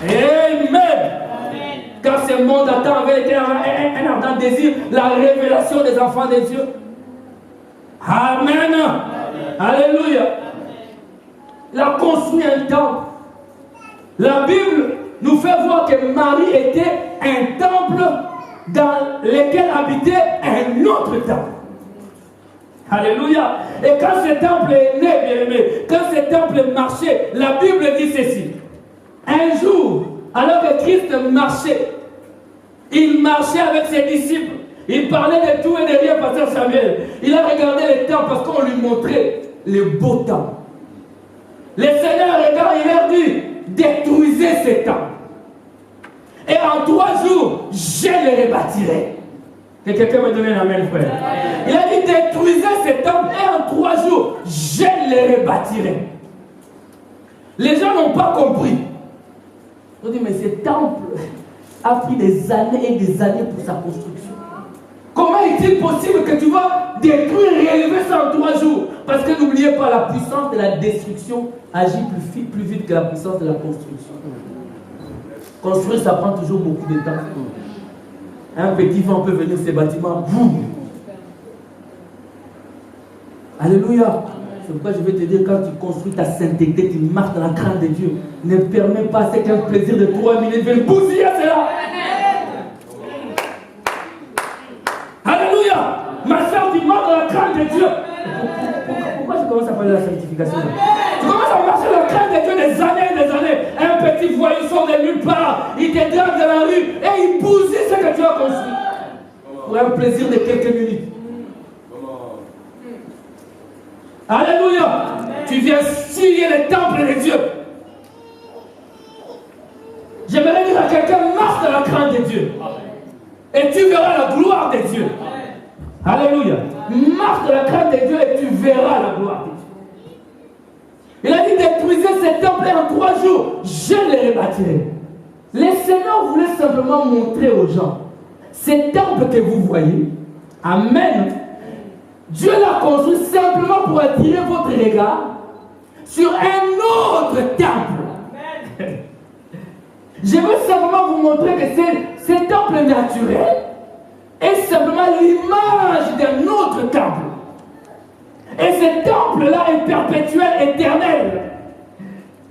Amen. Car ce monde attend avec un ardent désir la révélation des enfants de Dieu. Amen. Alléluia. Il a construit un temple. La Bible nous fait voir que Marie était un temple dans lequel habitait un autre temple. Alléluia. Et quand ce temple est né, bien aimé, quand ce temple marchait, la Bible dit ceci. Un jour, alors que Christ marchait, il marchait avec ses disciples. Il parlait de tout et de rien, pasteur Samuel. Il a regardé le temple parce qu'on lui montrait le beau temple. Le Seigneur regarde, il leur dit, détruisez ce temple. Et en 3 jours, je le rebâtirai. Que quelqu'un me donne un amen, frère. Il a dit, détruisez ce temple et en 3 jours, je le rebâtirai. Les gens n'ont pas compris. Ils ont dit, mais ce temple a pris des années et des années pour sa construction. Comment est-il possible que tu vas détruire et élever ça en 3 jours? Parce que n'oubliez pas, la puissance de la destruction agit plus vite que la puissance de la construction. Construire, ça prend toujours beaucoup de temps. Un petit vent peut venir ces bâtiments. Boum. Alléluia. C'est pourquoi je vais te dire, quand tu construis ta sainteté, tu marches dans la crainte de Dieu. Ne permets pas à qu'un plaisir de 3 minutes vienne bousiller cela. Alléluia. Ma soeur, tu marches dans la crainte de Dieu. Pourquoi je commence à parler de la sanctification? Tu commences à marcher dans la crainte de Dieu des années et des années. Un petit voyou sort de nulle part. Il te drague dans la rue et il bousille ce que tu as construit. Pour un plaisir de quelques minutes. Alléluia. Amen. Tu viens scier le temple de Dieu. J'aimerais dire à quelqu'un, marche dans la crainte de Dieu. et tu verras la gloire de Dieu. Alléluia. Marche de la crainte de Dieu et tu verras la gloire de Dieu. Il a dit détruisez ces temples et en 3 jours, je les rebâtirai. Le Seigneur voulait simplement montrer aux gens, ces temples que vous voyez, Amen, Dieu l'a construit simplement pour attirer votre regard sur un autre temple. Je veux simplement vous montrer que ce temple naturel est simplement l'image d'un autre temple. Et ce temple-là est perpétuel, éternel.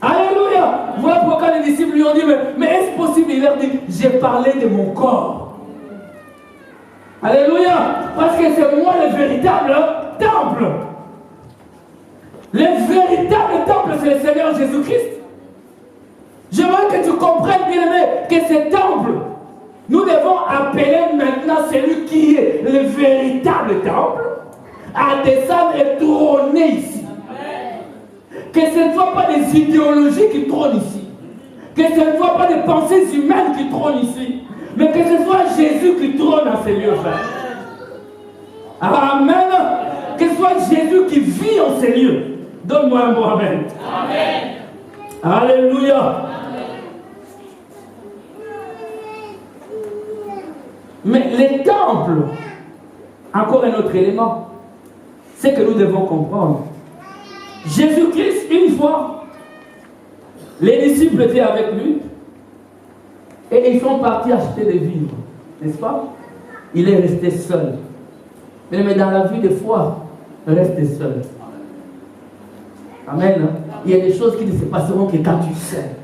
Alléluia. Voilà pourquoi les disciples lui ont dit, mais est-ce possible? Il leur dit, j'ai parlé de mon corps. Alléluia. Parce que c'est moi le véritable temple. Le véritable temple, c'est le Seigneur Jésus-Christ. J'aimerais que tu comprennes, bien aimé, que ce temple, nous devons appeler maintenant celui qui est le véritable temple à descendre et trôner ici. Que ce ne soit pas des idéologies qui trônent ici. Que ce ne soit pas des pensées humaines qui trônent ici. Mais que ce soit Jésus qui trône dans ces lieux, frère. Amen. Que ce soit Jésus qui vit en ces lieux. Donne-moi un mot, amen. Amen. Alléluia. Amen. Mais les temples, encore un autre élément, c'est que nous devons comprendre. Jésus-Christ, une fois, les disciples étaient avec lui et ils sont partis acheter des vivres, n'est-ce pas? Il est resté seul. Mais dans la vie de foi, reste seul. Amen. Il y a des choses qui ne se passeront que quand tu sais.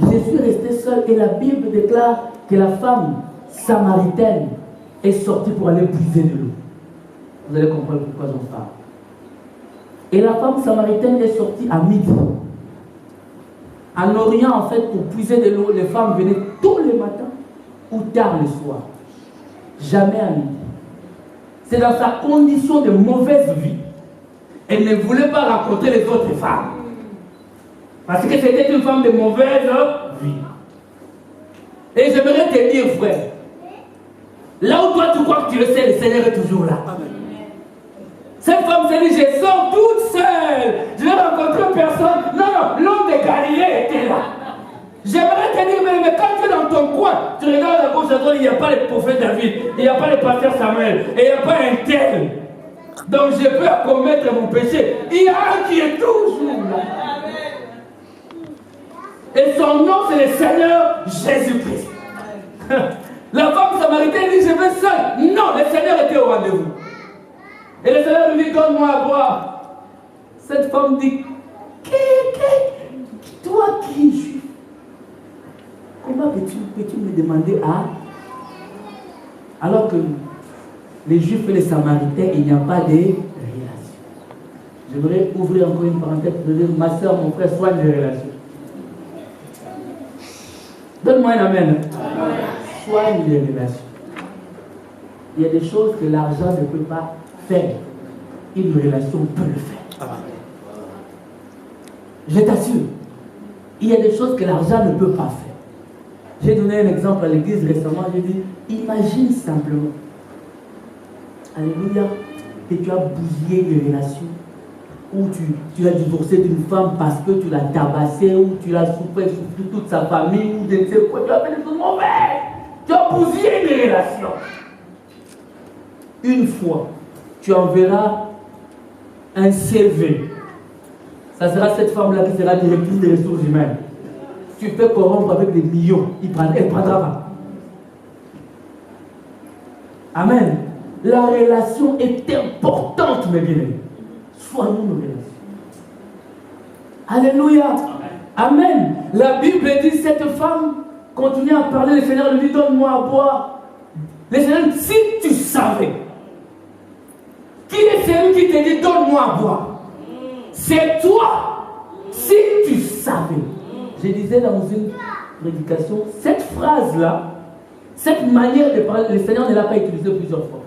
Jésus est resté seul et la Bible déclare que la femme samaritaine est sortie pour aller puiser de l'eau. Vous allez comprendre pourquoi j'en parle. Et la femme samaritaine est sortie à midi. En Orient, en fait, pour puiser de l'eau, les femmes venaient tous les matins ou tard le soir. Jamais à midi. C'est dans sa condition de mauvaise vie. Elle ne voulait pas rencontrer les autres femmes. Parce que c'était une femme de mauvaise vie. Et j'aimerais te dire, frère, là où toi tu crois que tu le sais, le Seigneur est toujours là. Amen. Cette femme s'est dit, je sors toute seule. Je vais rencontrer personne. Non, l'homme de Galilée était là. J'aimerais te dire, mais quand tu es dans ton coin, tu regardes à gauche à droite, il n'y a pas le prophète David, il n'y a pas le pasteur Samuel, et il n'y a pas un tel. Donc je peux commettre mon péché. Il y a un qui est toujours là. Et son nom, c'est le Seigneur Jésus-Christ. La femme samaritaine dit, je vais seule. Non, le Seigneur était au rendez-vous. Et le Seigneur lui dit, donne-moi à boire. Cette femme dit, toi qui es juif, comment peux-tu me demander alors que les Juifs et les Samaritains, il n'y a pas de relation. J'aimerais ouvrir encore une parenthèse pour dire, ma soeur, mon frère, soigne les relations. Donne-moi un amen. Soigne les relations. Il y a des choses que l'argent ne peut pas faire. Une relation peut le faire. Je t'assure, il y a des choses que l'argent ne peut pas faire. J'ai donné un exemple à l'église récemment, j'ai dit, imagine simplement, alléluia, que tu as bousillé des relations, ou tu as divorcé d'une femme parce que tu l'as tabassée, ou tu l'as souffert toute sa famille, ou je ne sais quoi, tu as fait des choses mauvaises, tu as bousillé des relations. Une fois, tu enverras un CV, ça sera cette femme-là qui sera directrice des ressources humaines. Tu peux corrompre avec des millions, elle prendra pas. Amen. La relation est importante, mes bien-aimés. Soignons nos relations. Alléluia. Amen. La Bible dit, cette femme continue à parler, le Seigneur lui dit, donne-moi à boire. Le Seigneur dit, si tu savais, qui est celui qui te dit, donne-moi à boire? C'est toi. Si tu savais. Je disais dans une prédication, cette phrase-là, cette manière de parler, le Seigneur ne l'a pas utilisée plusieurs fois.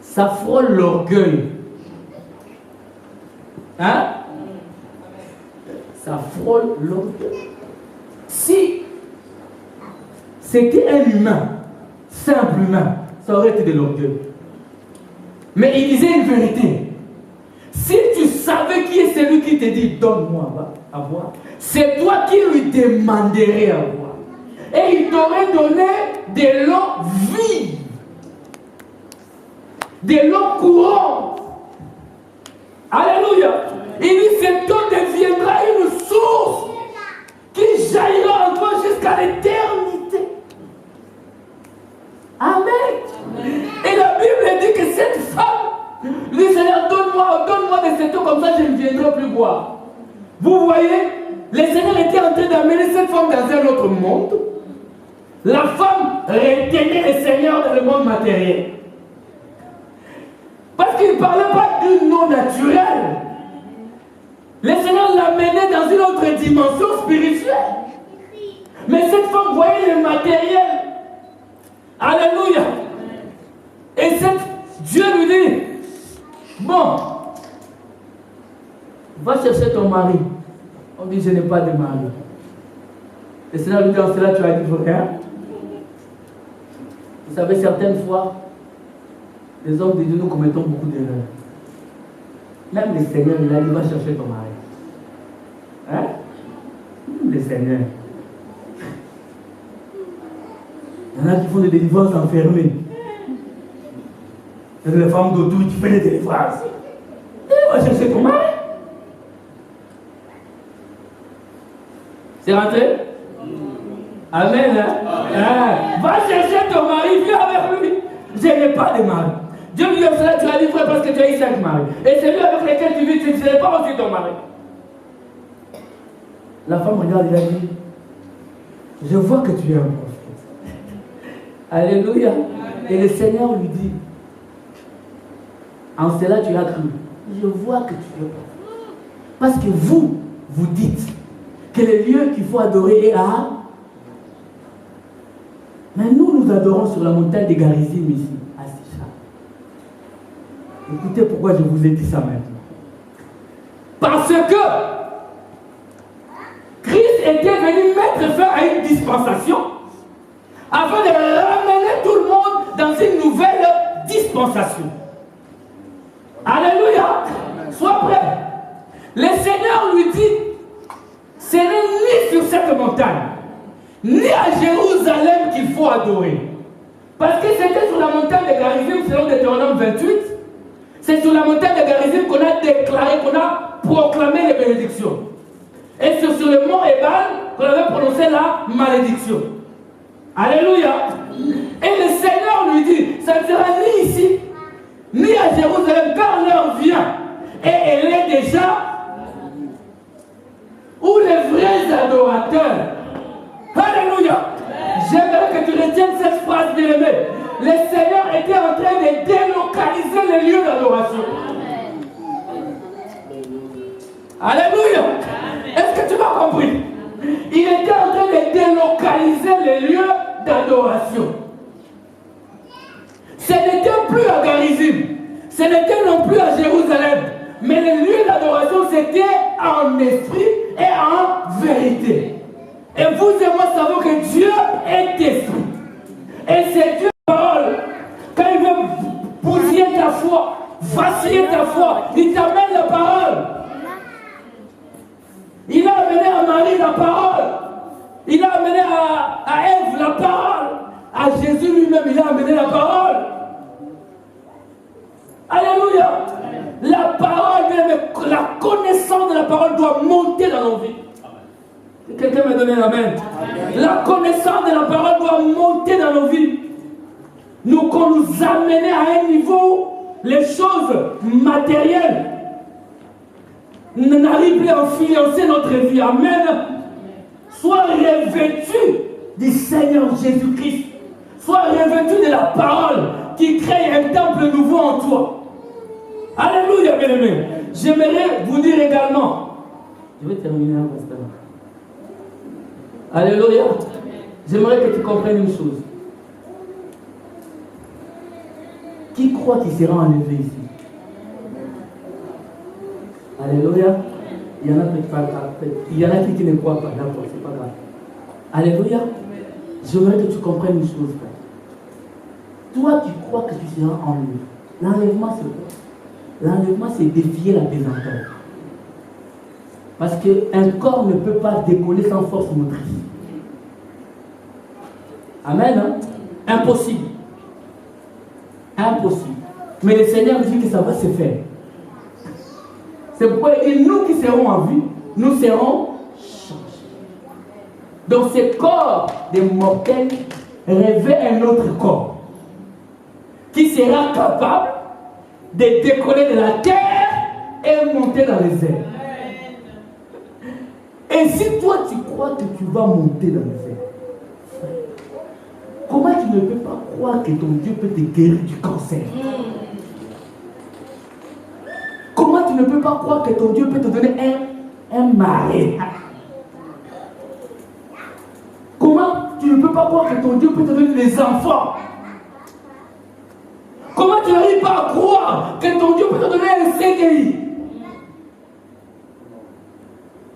Ça frôle l'orgueil. Hein? Ça frôle l'orgueil. Si c'était un humain, simple humain, ça aurait été de l'orgueil. Mais il disait une vérité. Si tu savais qui est celui qui te dit donne-moi à boire, c'est toi qui lui demanderais à boire. Et il t'aurait donné de l'eau vive, de l'eau courante. Alléluia. Il dit cette eau deviendra une source qui jaillira en toi jusqu'à l'éternité. Amen. Et la Bible dit que cette femme lui dit Seigneur, donne-moi de cette eau, comme ça je ne viendrai plus boire. Vous voyez, le Seigneur était en train d'amener cette femme dans un autre monde. La femme retenait le Seigneur dans le monde matériel. Parce qu'il ne parlait pas d'une eau naturelle. Le Seigneur l'amenait dans une autre dimension spirituelle. Mais cette femme voyait le matériel. Alléluia. Et Dieu lui dit, bon, va chercher ton mari. On dit, je n'ai pas de mari. Le Seigneur lui dit, en cela tu as dit rien. Vous savez, certaines fois, les hommes de Dieu, nous commettons beaucoup d'erreurs. Même le Seigneur, il a dit, va chercher ton mari. Hein? Le Seigneur. Il y en a qui font des délivrances enfermées. Il y a des femmes d'autour qui font des délivrances. Va chercher ton mari. C'est rentré? Amen. Hein? Amen. Va chercher ton mari, viens avec lui. Je n'ai pas de mari. Dieu lui dit, cela tu as livré parce que tu as eu 5 maris. Et celui avec lequel tu vis, tu ne serais pas aussi ton mari. La femme regarde, il a dit, je vois que tu es un prophète. Alléluia. Et le Seigneur lui dit, en cela tu as cru. Je vois que tu es prophète. Parce que vous dites que le lieu qu'il faut adorer est à... Mais nous adorons sur la montagne de Garizim ici, à Sicha. Écoutez pourquoi je vous ai dit ça maintenant. Parce que Christ était venu mettre fin à une dispensation afin de ramener tout le monde dans une nouvelle dispensation. Alléluia. Sois prêt. Le Seigneur lui dit, ce n'est ni sur cette montagne, ni à Jérusalem qu'il faut adorer. Parce que c'était sur la montagne de Garizim, selon Deutéronome 28. C'est sur la montagne de Garizim qu'on a déclaré, qu'on a proclamé les bénédictions. Et c'est sur le mont Ebal qu'on avait prononcé la malédiction. Alléluia. Et le Seigneur lui dit, ça ne sera ni ici, ni à Jérusalem, car l'heure vient. Et elle est déjà où les vrais adorateurs. Alléluia. J'aimerais que tu retiennes cette phrase, bien-aimée. Le Seigneur était en train de délocaliser les lieux d'adoration. Alléluia. Est-ce que tu m'as compris? Il était en train de délocaliser les lieux d'adoration. Ce n'était plus à Garizim. Ce n'était non plus à Jérusalem. Mais les lieux d'adoration, c'était en esprit et en vérité. Et vous et moi savons que Dieu est esprit. Et c'est Dieu la parole. Quand il veut bousiller ta foi, vaciller ta foi, il t'amène la parole. Il a amené à Marie la parole. Il a amené à Ève la parole. À Jésus lui-même, il a amené la parole. Alléluia. La parole, même la connaissance de la parole doit monter dans nos vies. Quelqu'un m'a donné l'amen. La connaissance de la parole doit monter dans nos vies. Nous, qu'on nous amène à un niveau, les choses matérielles n'arrivent plus à influencer notre vie. Amen. Sois revêtu du Seigneur Jésus-Christ. Sois revêtu de la parole qui crée un temple nouveau en toi. Alléluia, bien-aimé. J'aimerais vous dire également. Je vais terminer un instant. Alléluia. J'aimerais que tu comprennes une chose. Qui croit qu'il sera enlevé ici? Alléluia. Il y en a qui ne croient pas. D'accord, c'est pas grave. Alléluia. J'aimerais que tu comprennes une chose, frère. Toi qui crois que tu seras enlevé, l'enlèvement c'est quoi? L'enlèvement c'est défier la désentente. Parce qu'un corps ne peut pas décoller sans force motrice. Amen, hein? Impossible. Impossible. Mais le Seigneur dit que ça va se faire. C'est pourquoi nous qui serons en vie, nous serons changés. Donc ce corps des mortels revêt un autre corps qui sera capable de décoller de la terre et monter dans les airs. Et si toi tu crois que tu vas monter dans les airs, comment tu ne peux pas croire que ton Dieu peut te guérir du cancer? Comment tu ne peux pas croire que ton Dieu peut te donner un mari? Comment tu ne peux pas croire que ton Dieu peut te donner des enfants? Comment tu n'arrives pas à croire que ton Dieu peut te donner un CDI?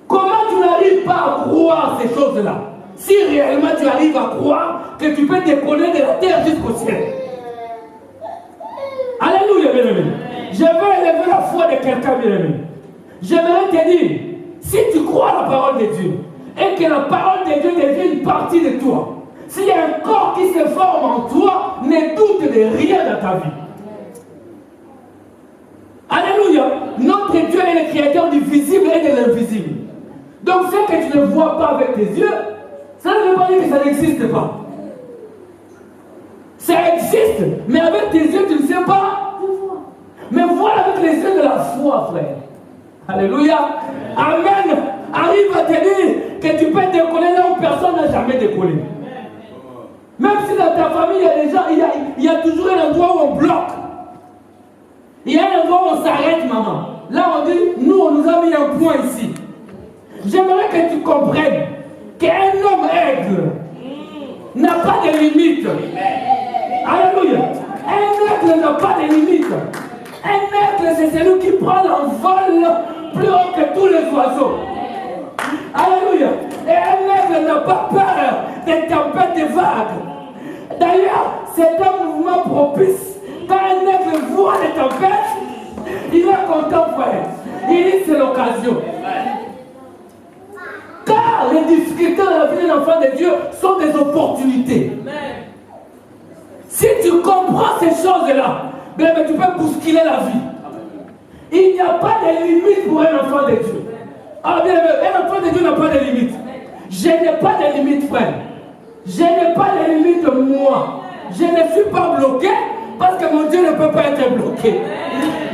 Comment tu n'arrives pas à croire ces choses-là? Si réellement tu arrives à croire que tu peux décoller de la terre jusqu'au ciel. Alléluia, bien-aimé. Je veux élever la foi de quelqu'un, bien-aimé. J'aimerais te dire, si tu crois à la parole de Dieu, et que la parole de Dieu devient une partie de toi, s'il y a un corps qui se forme en toi, ne doute de rien dans ta vie. Alléluia. Notre Dieu est le créateur du visible et de l'invisible. Donc ce que tu ne vois pas avec tes yeux, ça ne veut pas dire que ça n'existe pas. Ça existe, mais avec tes yeux, tu ne sais pas. Mais voilà avec les yeux de la foi, frère. Alléluia. Amen. Arrive à te dire que tu peux décoller là où personne n'a jamais décollé. Même si dans ta famille, il y a des gens, il y a toujours un endroit où on bloque. Il y a un endroit où on s'arrête, maman. Là, on dit, nous, on nous a mis un point ici. J'aimerais que tu comprennes qu'un homme aigle n'a pas de limite. Alléluia. Un aigle n'a pas de limite. Un aigle, c'est celui qui prend l'envol plus haut que tous les oiseaux. Alléluia. Et un aigle n'a pas peur des tempêtes et vagues. D'ailleurs, c'est un mouvement propice. Quand un aigle voit les tempêtes, il est content, frère. Il dit c'est l'occasion. Car les difficultés dans la vie d'un enfant de Dieu sont des opportunités. Si tu comprends ces choses-là, bien, tu peux bousculer la vie. Il n'y a pas de limite pour un enfant de Dieu. Ah bien, un enfant de Dieu n'a pas de limite. Je n'ai pas de limite, frère. Je n'ai pas de limite, moi. Je ne suis pas bloqué parce que mon Dieu ne peut pas être bloqué.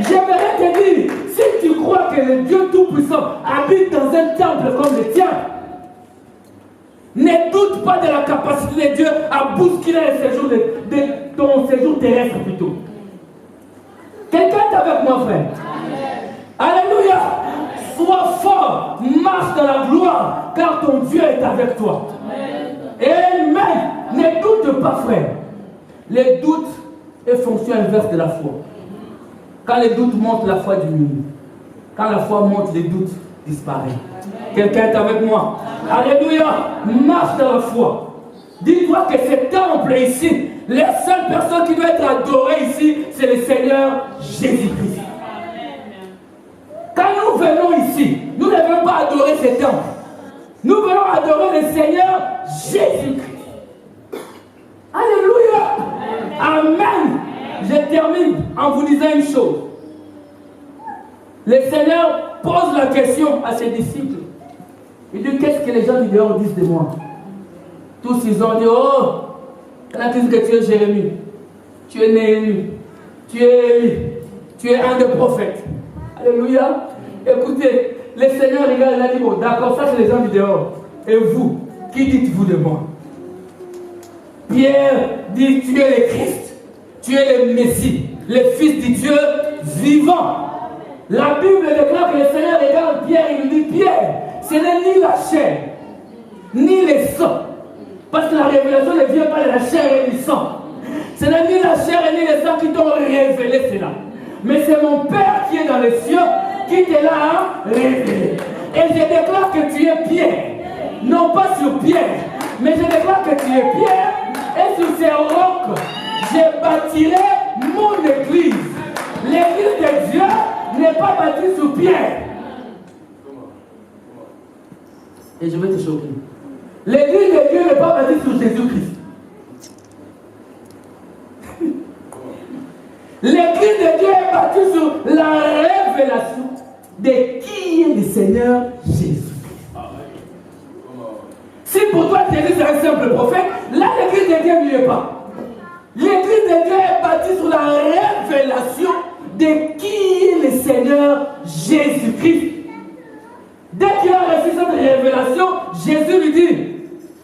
J'aimerais te dire, si tu crois que le Dieu Tout-Puissant habite dans un temple comme le tien, ne doute pas de la capacité de Dieu à bousculer le séjour de ton séjour terrestre plutôt. Quelqu'un est avec moi, frère? Alléluia. Sois fort, marche dans la gloire, car ton Dieu est avec toi. Amen. Ne doute pas, frère. Les doutes est fonction inverse de la foi. Quand les doutes montent, la foi diminue. Quand la foi monte, les doutes disparaissent. Quelqu'un est avec moi? Alléluia. Marche dans la foi. Dis-toi que ce temple ici, la seule personne qui doit être adorée ici, c'est le Seigneur Jésus-Christ. Quand nous venons ici, nous ne venons pas adorer ce temple. Nous venons adorer le Seigneur Jésus-Christ. Alléluia. Amen. Je termine en vous disant une chose. Le Seigneur pose la question à ses disciples. Il dit, qu'est-ce que les gens du dehors disent de moi? Tous ils ont dit, oh, il y en a qui disent que tu es Jérémie, tu es Néhémie, tu es Élie, tu es un des prophètes. Alléluia. Écoutez, le Seigneur regarde, il a dit, bon, d'accord, ça c'est les gens du dehors. Et vous, qui dites-vous de moi? Pierre dit, tu es le Christ, tu es le Messie, le Fils du Dieu vivant. La Bible déclare que le Seigneur regarde Pierre et lui dit, Pierre, ce n'est ni la chair, ni le sang. Parce que la révélation ne vient pas de la chair et du sang. Ce n'est ni la chair et ni le sang qui t'ont révélé cela. Mais c'est mon Père qui est dans les cieux qui te l'a révélé. Et je déclare que tu es Pierre. Non pas sur Pierre, Mais je déclare que tu es pierre, et sur ces rocs, je bâtirai mon église. L'église de Dieu n'est pas bâtie sur pierre. Et je vais te choquer. L'église de Dieu n'est pas bâtie sur Jésus-Christ. L'église de Dieu est bâtie sur la révélation de qui est le Seigneur Jésus. Si pour toi Jésus est un simple prophète, là l'église de Dieu n'y est pas. L'église de Dieu est bâtie sur la révélation de qui est le Seigneur Jésus-Christ. Dès qu'il a reçu cette révélation, Jésus lui dit,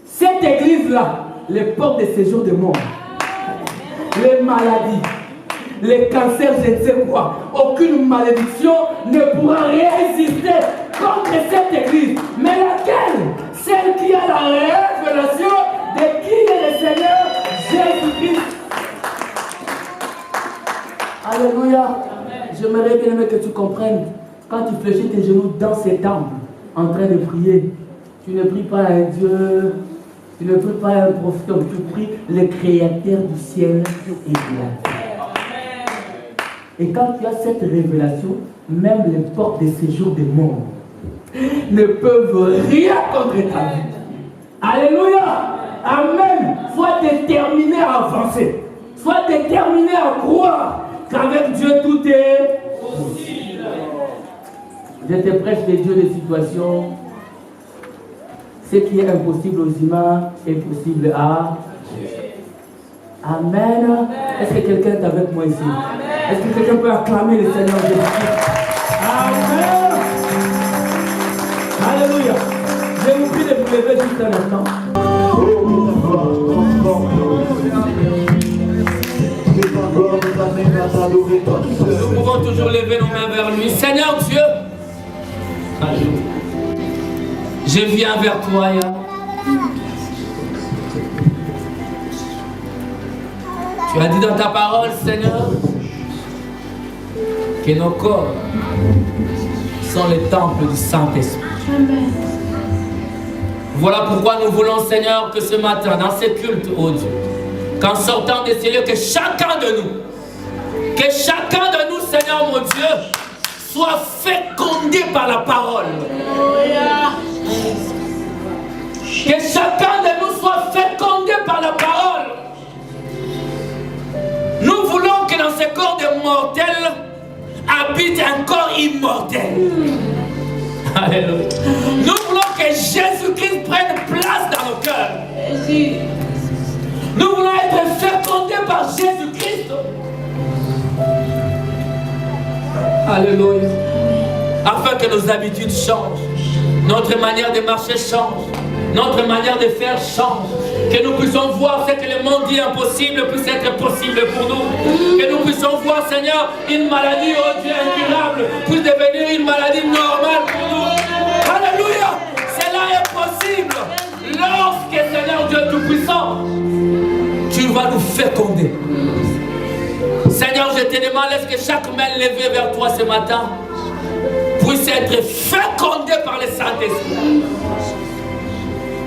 cette église-là, les portes de séjour de mort, les maladies, les cancers, je ne sais quoi, aucune malédiction ne pourra résister contre cette église. Mais laquelle? Celle qui a la révélation de qui est le Seigneur Jésus-Christ. Alléluia. J'aimerais bien aimé que tu comprennes. Quand tu fléchis tes genoux dans ces temples, en train de prier, tu ne pries pas un Dieu, tu ne pries pas un prophète, tu pries le Créateur du ciel et de la terre. Et quand tu as cette révélation, même les portes de séjour des morts ne peuvent rien contre ta vie. Alléluia. Amen. Sois déterminé à avancer. Sois déterminé à croire qu'avec Dieu tout est possible. Je te prêche des dieux de situation. Ce qui est impossible aux humains est possible à Dieu. Amen. Est-ce que quelqu'un est avec moi ici? Est-ce que quelqu'un peut acclamer le Seigneur Jésus-Christ? Amen. Alléluia. Je vous prie de vous lever juste un instant. Nous pouvons toujours lever nos mains vers lui. Seigneur Dieu, je viens vers toi. Tu as dit dans ta parole, Seigneur, que nos corps sont les temples du Saint-Esprit. Voilà pourquoi nous voulons, Seigneur, que ce matin, dans ces cultes, oh Dieu, qu'en sortant de ces lieux, que chacun de nous, Seigneur mon Dieu, soit fécondé par la parole. Que chacun de nous soit fécondé par la parole. Nous voulons que dans ce corps de mortels habite un corps immortel. Alléluia. Nous voulons que Jésus-Christ prenne place dans nos cœurs. Nous voulons être fécondés par Jésus-Christ. Alléluia. Afin que nos habitudes changent, notre manière de marcher change, notre manière de faire change. Que nous puissions voir ce que le monde dit impossible puisse être possible pour nous. Que nous puissions voir, Seigneur, une maladie, oh Dieu, incurable, puisse devenir une maladie normale pour nous. Alléluia. Cela est possible lorsque, Seigneur Dieu Tout-Puissant, tu vas nous féconder. Seigneur, je te demande, est-ce que chaque main levée vers toi ce matin puisse être fécondée par le Saint-Esprit,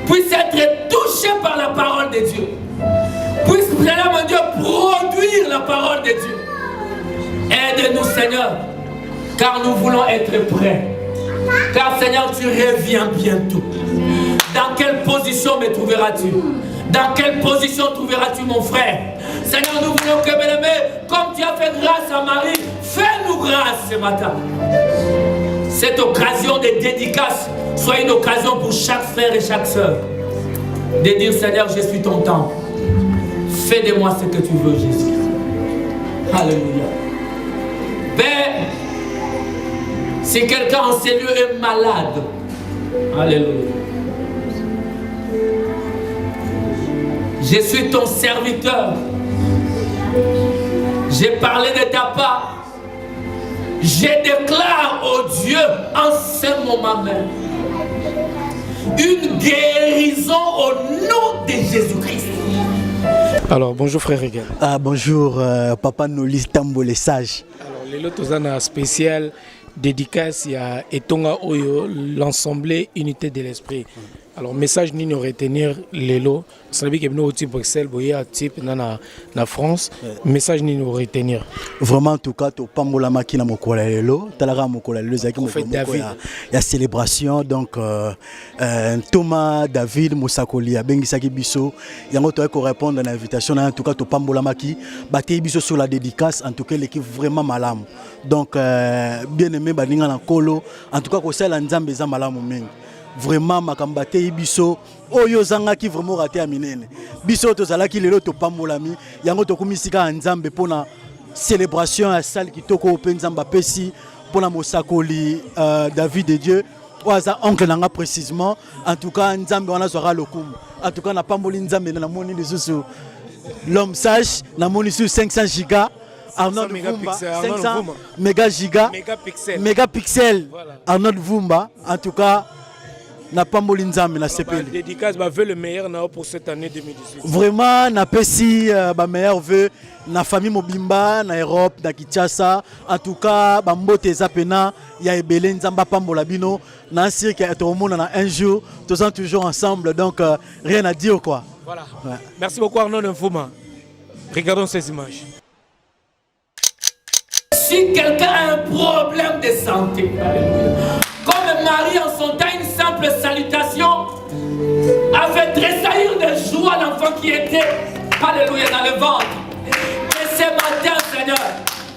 puisse être touchée par la parole de Dieu, puisse, Seigneur mon Dieu, produire la parole de Dieu. Aide-nous, Seigneur, car nous voulons être prêts. Car, Seigneur, tu reviens bientôt. Dans quelle position me trouveras-tu? Dans quelle position trouveras-tu mon frère? Seigneur, nous voulons que, bien-aimé, comme tu as fait grâce à Marie, fais-nous grâce ce matin. Cette occasion de dédicace soit une occasion pour chaque frère et chaque sœur de dire, Seigneur, je suis ton temple. Fais de moi ce que tu veux, Jésus. Alléluia. Père, si quelqu'un en ces lieux est malade, alléluia. Je suis ton serviteur. J'ai parlé de ta part. Je déclare au Dieu en ce moment même une guérison au nom de Jésus-Christ.
Alors, bonjour frère Regal.
Bonjour Papa Nolis Tambo le sage.
Alors, les lots spécial dédicace, il y a Etonga Oyo, l'ensemble unité de l'esprit. Alors, message ni nous retenir l'élo. C'est vrai que nous au type Bruxelles, boya type na France. Message ni nous retenir.
Vraiment en tout cas, to pambola makina mokola l'élo, talara mokola l'élo zaki mokola ya célébration donc Thomas David Moussakoli a bengi saki biso yango to ko répondre à l'invitation en tout cas to pambola maki baté biso sur la dédicace en tout cas l'équipe vraiment malamu. Donc bien aimé baninga na kolo en tout cas ko sala nzambe za malamu mingi. Vraiment makambate biso oyo zanga ki vraiment raté a minene biso to zala ki lelo to pamolami yango to kumisika nzambe pona célébration à salle qui toko penzamba pesi pona mosakoli David de Dieu oza oncle nanga précisément en tout cas nzambe wana zora lokumu en tout cas na pamboli nzambe na moni les sous l'homme sage na moni sur 500 giga Arnaud Vumba 500 mégapixels Arnaud Vumba en tout cas n'a pas molinzam na CPL.
Dédicace va veut le meilleur pour cette année 2018.
Vraiment n'a pas si meilleur vœu na famille Mobimba na Europe na Kinshasa en tout cas ba mbote zapena ya ebele nzamba pambola bino na sir que tout le monde na un jour tous sont toujours ensemble donc rien à dire quoi.
Voilà. Ouais. Merci beaucoup Arnaud Nfuma. Regardons ces images.
Si quelqu'un a un problème de santé, comme Marie en son temps, une simple salutation avait tressaillir de joie l'enfant qui était, alléluia, dans le ventre. Et ce matin, Seigneur,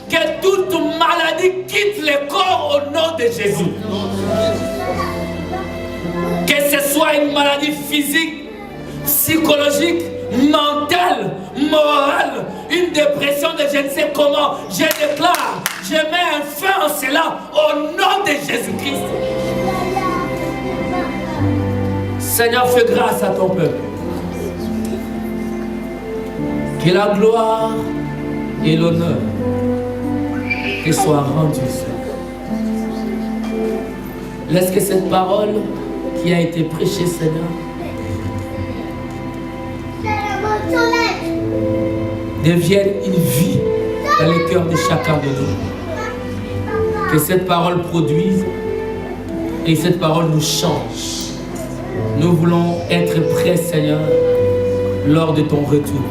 que toute maladie quitte le corps au nom de Jésus. Que ce soit une maladie physique, psychologique, mentale, morale, une dépression de je ne sais comment, je déclare, je mets un fin en cela au nom de Jésus-Christ. Seigneur, fais grâce à ton peuple. Que la gloire et l'honneur te soient rendus. Laisse que cette parole qui a été prêchée, Seigneur, devienne une vie dans le cœur de chacun de nous. Que cette parole produise et cette parole nous change. Nous voulons être prêts, Seigneur, lors de ton retour.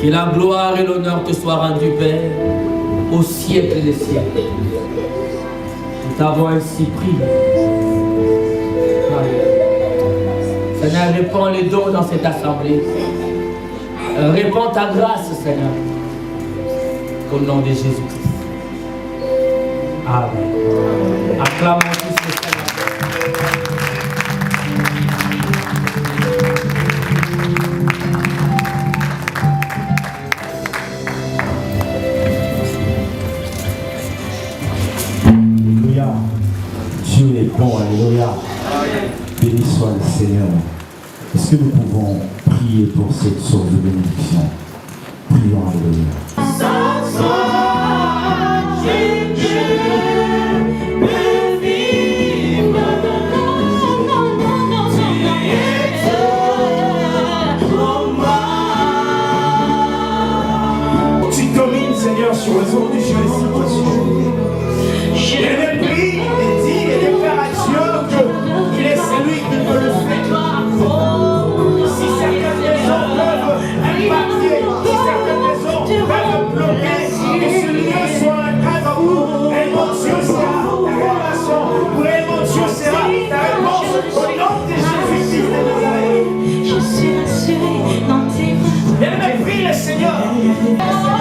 Que la gloire et l'honneur te soient rendus, Père, au siècle des siècles. Nous t'avons ainsi prié. Seigneur, répands les dons dans cette assemblée. Répands ta grâce, Seigneur, au nom de Jésus-Christ. Amen. Acclamons tous le Seigneur.
Alléluia. Dieu est bon, alléluia. Béni soit le Seigneur. Est-ce que nous pouvons prier pour cette sorte de bénédiction? Prions, alléluia.
Tu domines, Seigneur, sur les eaux du jeu et situations. Et les prix, les dits et les faire action qu'il est celui qui peut le faire. Si certaines maisons peuvent impacter, si certaines maisons peuvent bloquer, que ce lieu soit un cadre où l'émotion sera ta relation, où l'émotion sera ta réponse au nom de Jésus-Christ de Nazareth.
Je suis rassurée dans tes bras.
Et me prie le Seigneur.
Pour moi,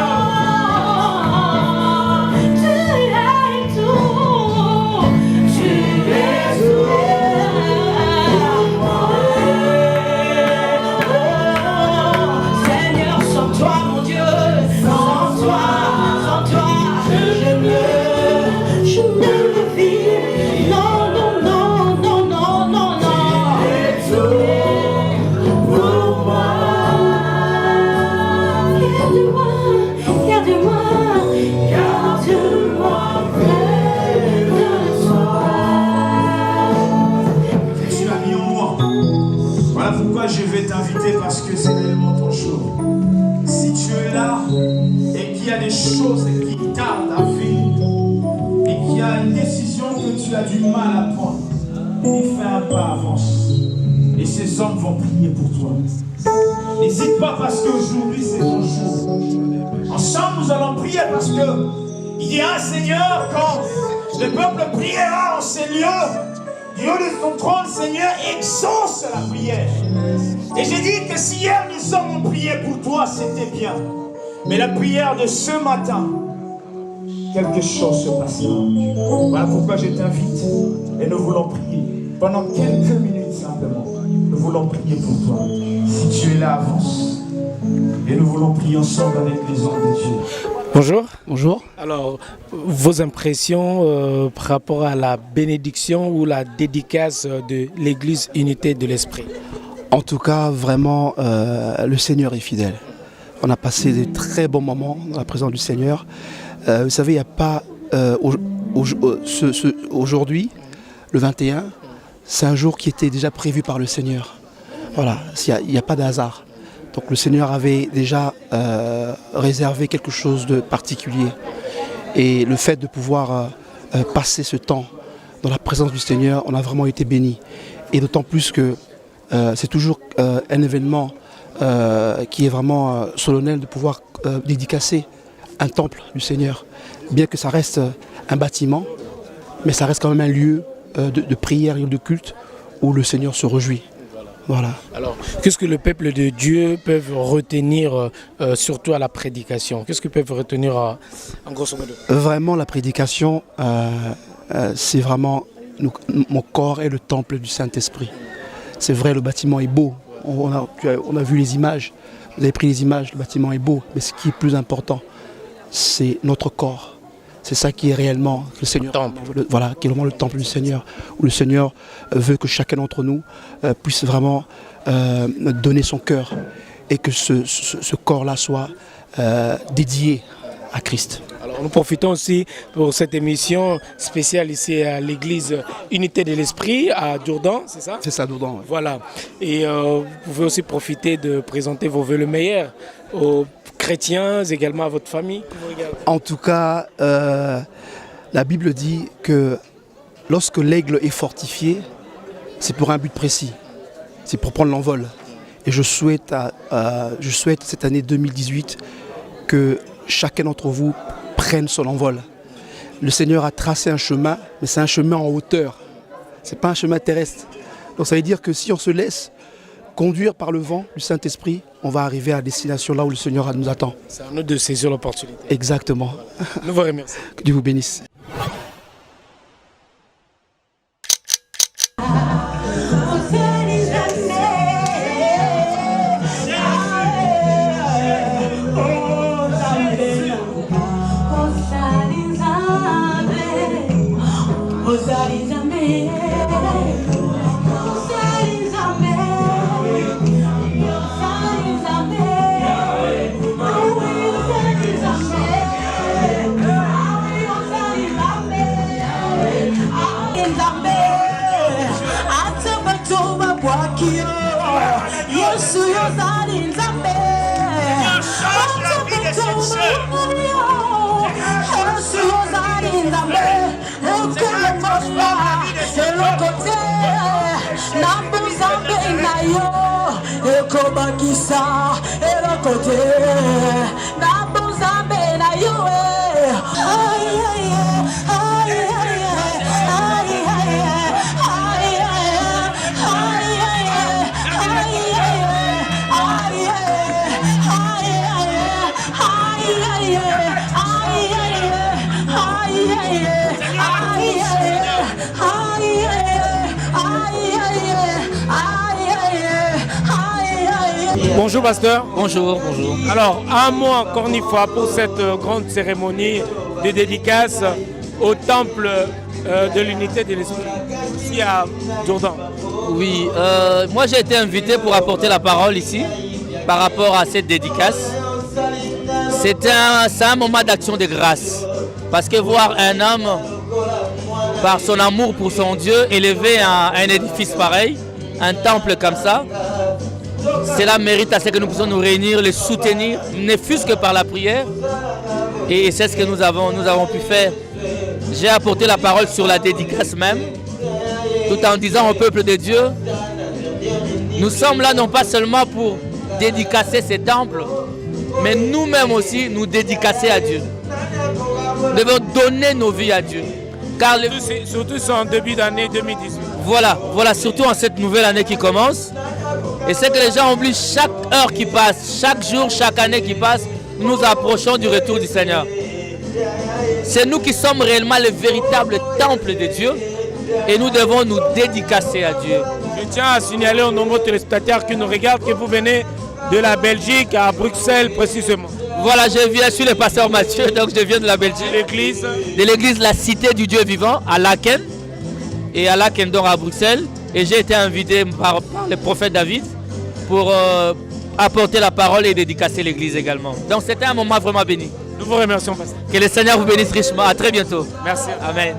décision que tu as du mal à prendre. Il fait un pas, avance. Et ces hommes vont prier pour toi. N'hésite pas parce qu'aujourd'hui c'est ton jour. Ensemble nous allons prier parce que il y a un Seigneur quand le peuple priera en ces lieux. Dieu de son trône, Seigneur, exauce la prière. Et j'ai dit que si hier nous sommes prié pour toi, c'était bien. Mais la prière de ce matin, quelque chose se passera. Voilà pourquoi je t'invite et nous voulons prier. Pendant quelques minutes simplement, nous voulons prier pour toi. Si tu es là, avance. Et nous voulons prier ensemble avec les hommes de Dieu.
Bonjour.
Bonjour.
Alors, vos impressions par rapport à la bénédiction ou la dédicace de l'Église Unité de l'Esprit?
En tout cas, vraiment, le Seigneur est fidèle. On a passé de très bons moments dans la présence du Seigneur. Vous savez, il n'y a pas... aujourd'hui, le 21, c'est un jour qui était déjà prévu par le Seigneur. Voilà, il n'y a pas de hasard. Donc le Seigneur avait déjà réservé quelque chose de particulier. Et le fait de pouvoir passer ce temps dans la présence du Seigneur, on a vraiment été bénis. Et d'autant plus que c'est toujours un événement qui est vraiment solennel de pouvoir dédicacer un temple du Seigneur. Bien que ça reste un bâtiment, mais ça reste quand même un lieu de prière et de culte où le Seigneur se réjouit. Voilà.
Alors, qu'est-ce que le peuple de Dieu peut retenir, surtout à la prédication? Qu'est-ce qu'ils peuvent retenir en grosso modo?
Vraiment, la prédication, c'est vraiment mon corps est le temple du Saint-Esprit. C'est vrai, le bâtiment est beau. On a vu les images. Vous avez pris les images, le bâtiment est beau. Mais ce qui est plus important, c'est notre corps. C'est ça qui est réellement le Seigneur. Voilà, qui est vraiment le temple du Seigneur. Où le Seigneur veut que chacun d'entre nous puisse vraiment donner son cœur. Et que ce corps-là soit dédié à Christ.
Alors nous profitons aussi pour cette émission spéciale ici à l'église Unité de l'Esprit à Dourdan, c'est ça?
C'est ça, Dourdan. Ouais.
Voilà. Et vous pouvez aussi profiter de présenter vos vœux le meilleur aux chrétiens, également à votre famille.
En tout cas, la Bible dit que lorsque l'aigle est fortifié, c'est pour un but précis. C'est pour prendre l'envol. Et je souhaite cette année 2018 que chacun d'entre vous prenne son envol. Le Seigneur a tracé un chemin, mais c'est un chemin en hauteur. Ce n'est pas un chemin terrestre. Donc ça veut dire que si on se laisse conduire par le vent du Saint-Esprit, on va arriver à la destination là où le Seigneur nous attend.
C'est à nous de saisir l'opportunité.
Exactement.
Nous vous remercions.
Que Dieu vous bénisse.
Bonjour pasteur.
Bonjour, bonjour.
Alors, un mot encore une fois pour cette grande cérémonie de dédicace au temple de l'unité de l'Esprit, ici à Dourdan.
Oui, moi j'ai été invité pour apporter la parole ici par rapport à cette dédicace. C'est un moment d'action de grâce. Parce que voir un homme, par son amour pour son Dieu, élever un édifice pareil, un temple comme ça, cela mérite à ce que nous puissions nous réunir, les soutenir, ne fût-ce que par la prière. Et c'est ce que nous avons pu faire j'ai apporté la parole sur la dédicace même, tout en disant au peuple de Dieu, nous sommes là non pas seulement pour dédicacer ces temples, mais nous-mêmes aussi nous dédicacer à Dieu. Nous devons donner nos vies à Dieu. Car
surtout en début d'année 2018.
Voilà, surtout en cette nouvelle année qui commence. Et c'est que les gens oublient chaque heure qui passe, chaque jour, chaque année qui passe, nous nous approchons du retour du Seigneur. C'est nous qui sommes réellement le véritable temple de Dieu et nous devons nous dédicacer à Dieu.
Je tiens à signaler aux nombreux téléspectateurs qui nous regardent que vous venez de la Belgique à Bruxelles précisément.
Voilà, je suis le pasteur Mathieu, donc je viens de la Belgique. De l'église La Cité du Dieu Vivant à Laken et à Laken donc à Bruxelles. Et j'ai été invité par le prophète David pour apporter la parole et dédicacer l'église également. Donc c'était un moment vraiment béni.
Nous vous remercions, pasteur.
Que le Seigneur vous bénisse richement. À très bientôt.
Merci.
Amen.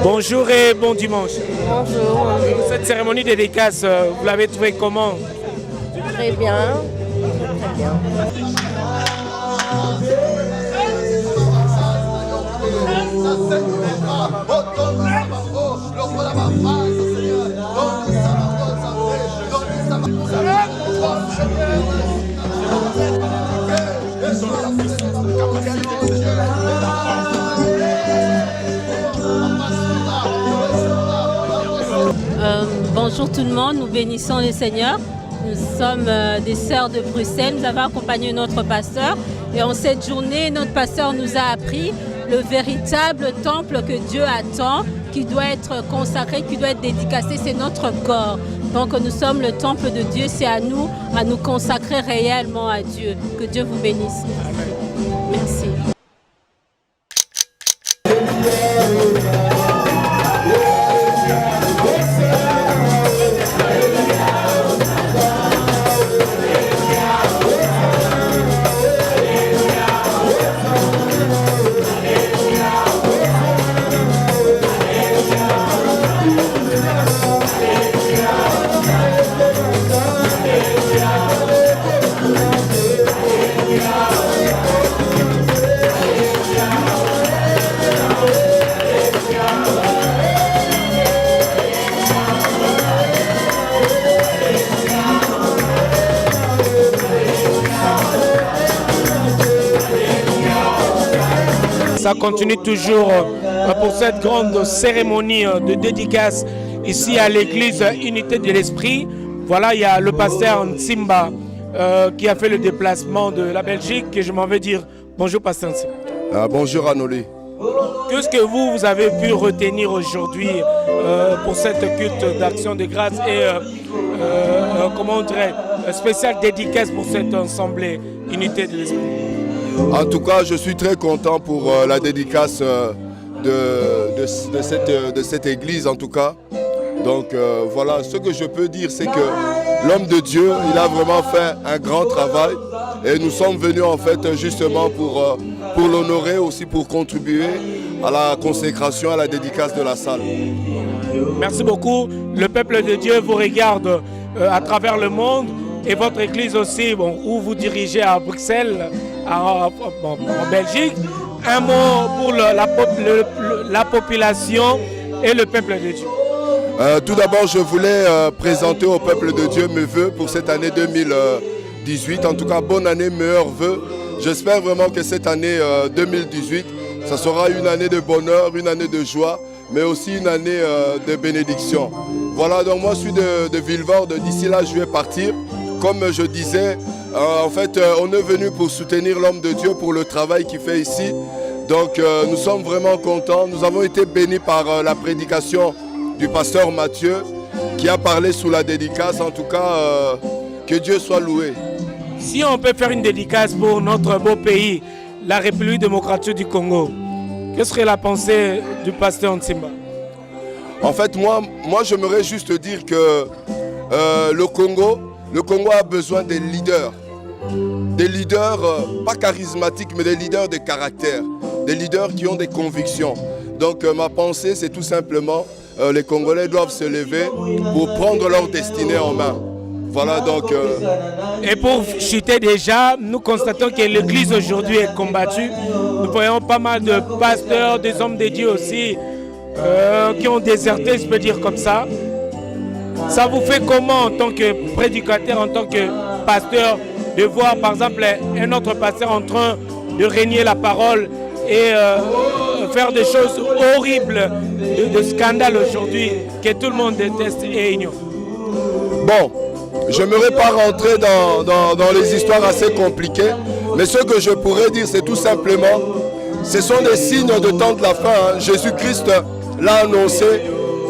Bonjour et bon dimanche.
Bonjour.
Cette cérémonie de dédicace, vous l'avez trouvée comment?
Très bien. Très bien.
Bonjour tout le monde, nous bénissons le Seigneur. Nous sommes des sœurs de Bruxelles, nous avons accompagné notre pasteur et en cette journée, notre pasteur nous a appris le véritable temple que Dieu attend, qui doit être consacré, qui doit être dédicacé, c'est notre corps. Donc nous sommes le temple de Dieu, c'est à nous consacrer réellement à Dieu. Que Dieu vous bénisse. Merci.
Ça continue toujours pour cette grande cérémonie de dédicace ici à l'église Unité de l'Esprit. Voilà, il y a le pasteur Nsimba qui a fait le déplacement de la Belgique et je m'en vais dire bonjour pasteur Nsimba.
Bonjour Anoli.
Qu'est-ce que vous avez pu retenir aujourd'hui pour cette culte d'action de grâce et comment on dirait, spéciale dédicace pour cette assemblée Unité de l'Esprit?
En tout cas, je suis très content pour la dédicace de cette église en tout cas. Donc voilà, ce que je peux dire, c'est que l'homme de Dieu, il a vraiment fait un grand travail et nous sommes venus en fait justement pour l'honorer, aussi pour contribuer à la consécration, à la dédicace de la salle.
Merci beaucoup. Le peuple de Dieu vous regarde à travers le monde et votre église aussi, bon, où vous dirigez à Bruxelles, en Belgique. Un mot pour la population et le peuple de Dieu.
Tout d'abord, je voulais présenter au peuple de Dieu mes vœux pour cette année 2018. En tout cas, bonne année, meilleurs vœux. J'espère vraiment que cette année 2018, ça sera une année de bonheur, une année de joie, mais aussi une année de bénédiction. Voilà, donc moi je suis de Vilvoorde. D'ici là, je vais partir. Comme je disais, en fait, on est venu pour soutenir l'homme de Dieu pour le travail qu'il fait ici. Donc nous sommes vraiment contents. Nous avons été bénis par la prédication du pasteur Mathieu qui a parlé sous la dédicace. En tout cas, que Dieu soit loué.
Si on peut faire une dédicace pour notre beau pays, la République démocratique du Congo. Quelle serait la pensée du pasteur Ntimba?
En fait, moi j'aimerais juste dire que le Congo a besoin des leaders. Des leaders, pas charismatiques, mais des leaders de caractère. Des leaders qui ont des convictions. Donc ma pensée, c'est tout simplement, les Congolais doivent se lever pour prendre leur destinée en main. Voilà donc...
Et pour chuter déjà, nous constatons que l'Église aujourd'hui est combattue. Nous voyons pas mal de pasteurs, des hommes de Dieu aussi, qui ont déserté, je peux dire comme ça. Ça vous fait comment en tant que prédicateur, en tant que pasteur, de voir par exemple un autre pasteur en train de régner la parole et faire des choses horribles, de scandales aujourd'hui, que tout le monde déteste et ignore?
Bon, je n'aimerais pas rentrer dans les histoires assez compliquées, mais ce que je pourrais dire, c'est tout simplement, ce sont des signes de temps de la fin. Hein. Jésus-Christ l'a annoncé,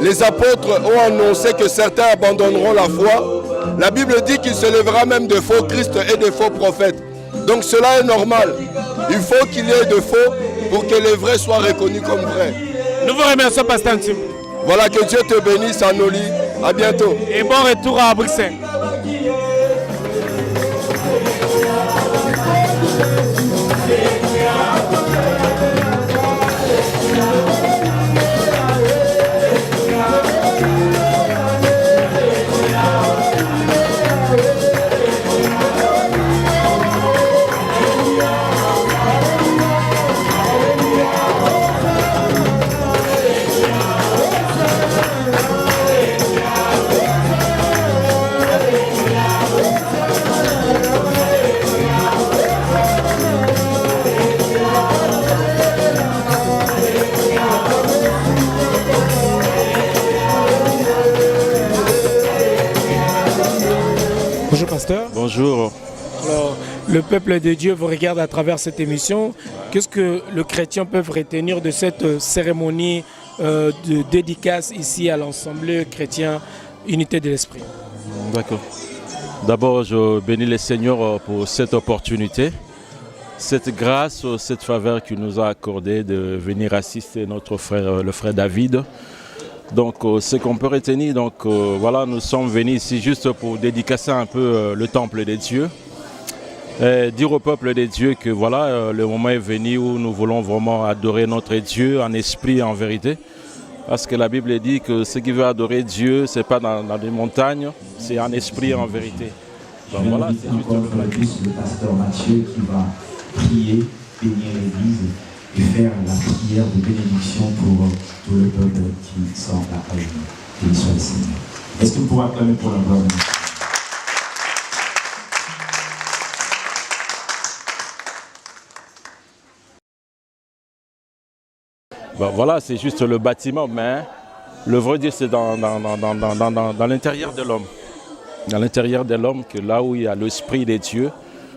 les apôtres ont annoncé que certains abandonneront la foi. La Bible dit qu'il se lèvera même de faux Christ et de faux prophètes. Donc cela est normal. Il faut qu'il y ait de faux pour que les vrais soient reconnus comme vrais.
Nous vous remercions, Pasteur Ntimba.
Voilà, que Dieu te bénisse, Anoli. À bientôt.
Et bon retour à Bruxelles. Bonjour pasteur.
Bonjour.
Alors, le peuple de Dieu vous regarde à travers cette émission. Qu'est-ce que le chrétien peut retenir de cette cérémonie de dédicace ici à l'Assemblée chrétien Unité de l'Esprit?
D'accord. D'abord, je bénis le Seigneur pour cette opportunité, cette grâce, cette faveur qu'il nous a accordée de venir assister notre frère, le frère David. Donc ce qu'on peut retenir, voilà, nous sommes venus ici juste pour dédicacer un peu le temple des dieux. Et dire au peuple des dieux que voilà, le moment est venu où nous voulons vraiment adorer notre Dieu en esprit et en vérité. Parce que la Bible dit que ce qui veut adorer Dieu, ce n'est pas dans les montagnes, c'est en esprit et en vérité. Donc voilà, c'est juste
le pasteur Mathieu qui va prier, bénir l'église et faire la prière de bénédiction pour tout le peuple qui sont à eux. Qu'il soit le Seigneur. Est-ce que vous pouvez acclamer pour la gloire de Dieu?
Ben voilà, c'est juste le bâtiment, mais le vrai Dieu, c'est dans l'intérieur de l'homme. Dans l'intérieur de l'homme, que là où il y a l'esprit des dieux.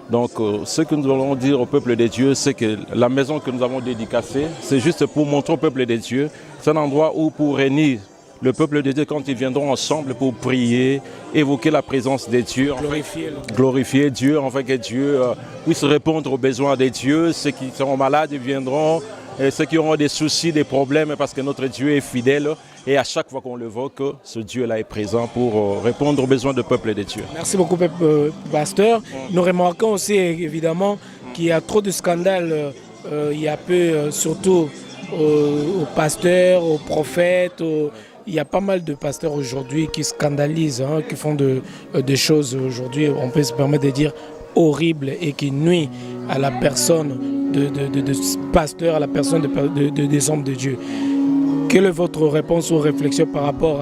Donc, ce que nous allons dire au peuple des dieux, c'est que la maison que nous avons dédicacée, c'est juste pour montrer au peuple des dieux, c'est un endroit où pour réunir le peuple des dieux quand ils viendront ensemble pour prier, évoquer la présence des dieux, glorifier Dieu, afin que Dieu puisse répondre aux besoins des dieux. Ceux qui seront malades, ils viendront. Et ceux qui auront des soucis, des problèmes, parce que notre Dieu est fidèle. Et à chaque fois qu'on l'évoque, ce Dieu-là est présent pour répondre aux besoins du peuple et des dieux.
Merci beaucoup, pasteur. Nous remarquons aussi évidemment qu'il y a trop de scandales. Il y a peu, surtout aux pasteurs, aux prophètes. Il y a pas mal de pasteurs aujourd'hui qui scandalisent, qui font des choses aujourd'hui, on peut se permettre de dire, horribles et qui nuisent à la personne de pasteur, à la personne des hommes de Dieu. Quelle est votre réponse ou réflexion par rapport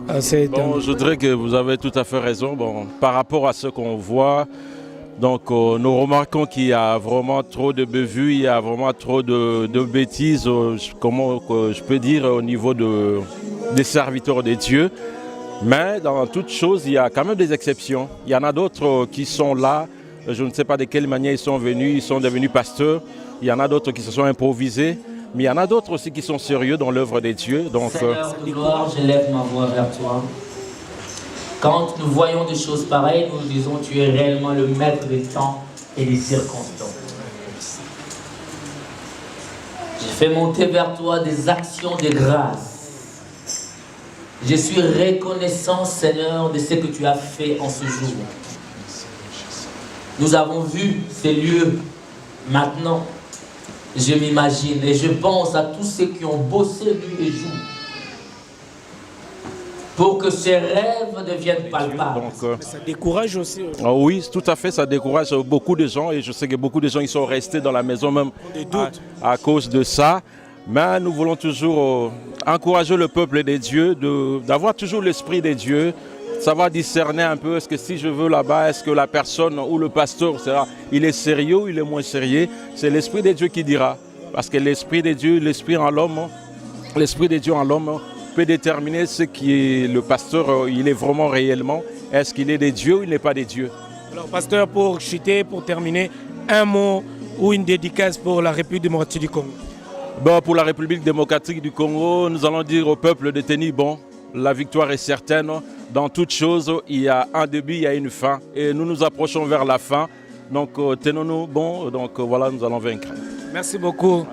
à cette...
Je dirais que vous avez tout à fait raison. Par rapport à ce qu'on voit, donc, nous remarquons qu'il y a vraiment trop de bévues, il y a vraiment trop de bêtises, comment je peux dire, au niveau des serviteurs des dieux. Mais dans toute chose, il y a quand même des exceptions. Il y en a d'autres qui sont là. Je ne sais pas de quelle manière ils sont venus, ils sont devenus pasteurs. Il y en a d'autres qui se sont improvisés. Mais il y en a d'autres aussi qui sont sérieux dans l'œuvre des dieux. Donc,
Seigneur de gloire, je lève ma voix vers toi. Quand nous voyons des choses pareilles, nous disons tu es réellement le maître des temps et des circonstances. fais monter vers toi des actions de grâce. Je suis reconnaissant, Seigneur, de ce que tu as fait en ce jour. Nous avons vu ces lieux. Maintenant, je m'imagine et je pense à tous ceux qui ont bossé nuit et jour pour que ces rêves deviennent palpables.
Mais ça décourage aussi.
Oui, tout à fait, ça décourage beaucoup de gens et je sais que beaucoup de gens ils sont restés dans la maison même à cause de ça. Mais nous voulons toujours encourager le peuple des dieux, d'avoir toujours l'esprit des dieux, savoir discerner un peu, est-ce que si je veux là-bas, est-ce que la personne ou le pasteur, il est sérieux ou il est moins sérieux? C'est l'esprit des dieux qui dira. Parce que l'esprit des dieux, l'esprit des dieux en l'homme peut déterminer ce qui est le pasteur, il est vraiment réellement, est-ce qu'il est des dieux ou il n'est pas des dieux.
Alors pasteur, pour chuter, pour terminer, un mot ou une dédicace pour la République démocratique du Congo.
Pour la République démocratique du Congo, nous allons dire au peuple de tenir bon. La victoire est certaine. Dans toute chose, il y a un début, il y a une fin. Et nous nous approchons vers la fin. Donc tenons-nous bon. Donc voilà, nous allons vaincre.
Merci beaucoup.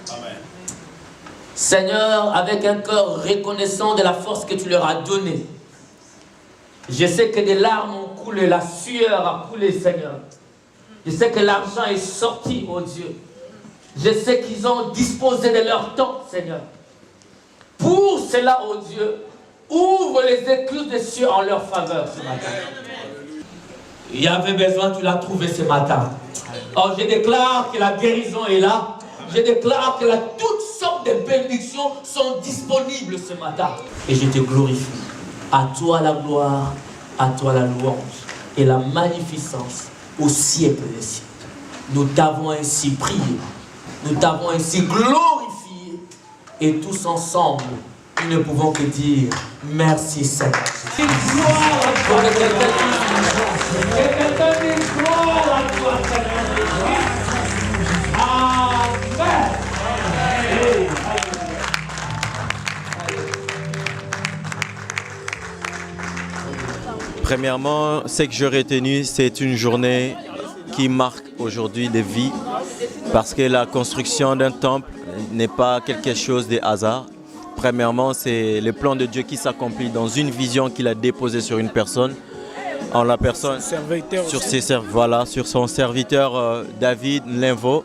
Amen. Seigneur, avec un cœur reconnaissant de la force que tu leur as donnée, je sais que des larmes ont coulé, la sueur a coulé, Seigneur. Je sais que l'argent est sorti, oh Dieu. Je sais qu'ils ont disposé de leur temps, Seigneur. Pour cela, oh Dieu, ouvre les écluses des cieux en leur faveur ce matin. Il y avait besoin, tu l'as trouvé ce matin. Oh, je déclare que la guérison est là. Je déclare que toutes sortes de bénédictions sont disponibles ce matin. Et je te glorifie. À toi la gloire, à toi la louange et la magnificence au siècle des siècles. Nous t'avons ainsi prié. Nous t'avons ainsi glorifié et tous ensemble, nous ne pouvons que dire merci Seigneur. Gloire à toi, Amen.
Premièrement, ce que j'ai retenu, c'est une journée qui marque aujourd'hui des vies. Parce que la construction d'un temple n'est pas quelque chose de hasard. Premièrement, c'est le plan de Dieu qui s'accomplit dans une vision qu'il a déposée sur une personne. En la personne, sur son serviteur David Linvo.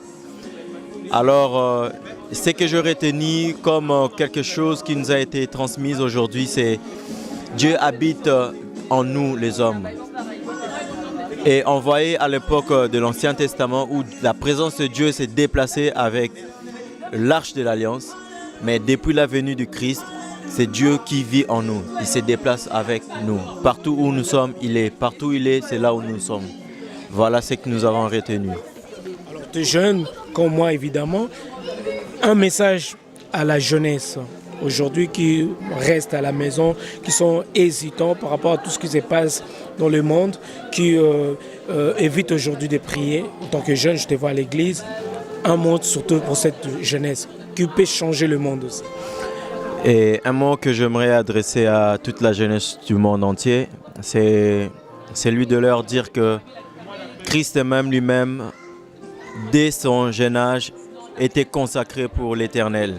Alors, ce que je retenu comme quelque chose qui nous a été transmis aujourd'hui, c'est Dieu habite en nous les hommes. Et on voyait à l'époque de l'Ancien Testament où la présence de Dieu s'est déplacée avec l'arche de l'Alliance. Mais depuis la venue du Christ, c'est Dieu qui vit en nous. Il se déplace avec nous. Partout où nous sommes, il est. Partout où il est, c'est là où nous sommes. Voilà ce que nous avons retenu.
Alors, tu es jeune, comme moi évidemment. Un message à la jeunesse aujourd'hui qui restent à la maison, qui sont hésitants par rapport à tout ce qui se passe dans le monde, qui évitent aujourd'hui de prier. En tant que jeune, je te vois à l'église. Un mot surtout pour cette jeunesse qui peut changer le monde aussi.
Et un mot que j'aimerais adresser à toute la jeunesse du monde entier, c'est celui de leur dire que Christ même lui-même, dès son jeune âge, était consacré pour l'éternel.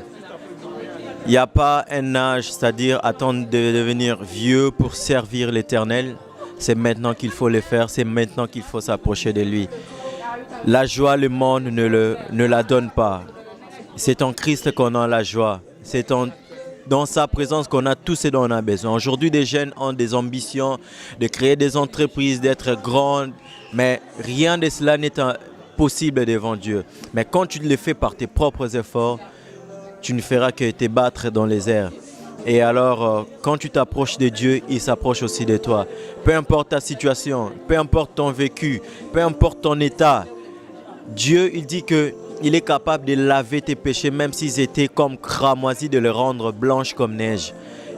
Il n'y a pas un âge, c'est-à-dire attendre de devenir vieux pour servir l'éternel. C'est maintenant qu'il faut le faire, c'est maintenant qu'il faut s'approcher de lui. La joie, le monde ne la donne pas. C'est en Christ qu'on a la joie. C'est dans sa présence qu'on a tout ce dont on a besoin. Aujourd'hui, des jeunes ont des ambitions de créer des entreprises, d'être grandes, mais rien de cela n'est possible devant Dieu. Mais quand tu le fais par tes propres efforts, tu ne feras que te battre dans les airs. Et alors, quand tu t'approches de Dieu, il s'approche aussi de toi. Peu importe ta situation, peu importe ton vécu, peu importe ton état, Dieu, il dit qu'il est capable de laver tes péchés, même s'ils étaient comme cramoisis, de les rendre blanches comme neige.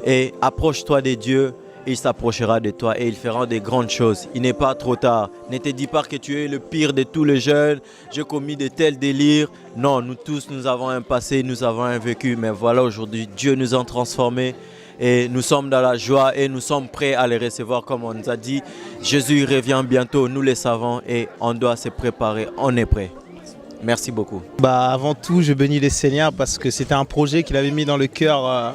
Et approche-toi de Dieu, il s'approchera de toi et il fera des grandes choses. Il n'est pas trop tard. Ne te dis pas que tu es le pire de tous les jeunes, j'ai commis de tels délires. Non, nous tous, nous avons un passé, nous avons un vécu. Mais voilà, aujourd'hui, Dieu nous a transformés et nous sommes dans la joie et nous sommes prêts à les recevoir comme on nous a dit. Jésus revient bientôt, nous le savons et on doit se préparer, on est prêt. Merci beaucoup.
Avant tout, je bénis le Seigneur parce que c'était un projet qu'il avait mis dans le cœur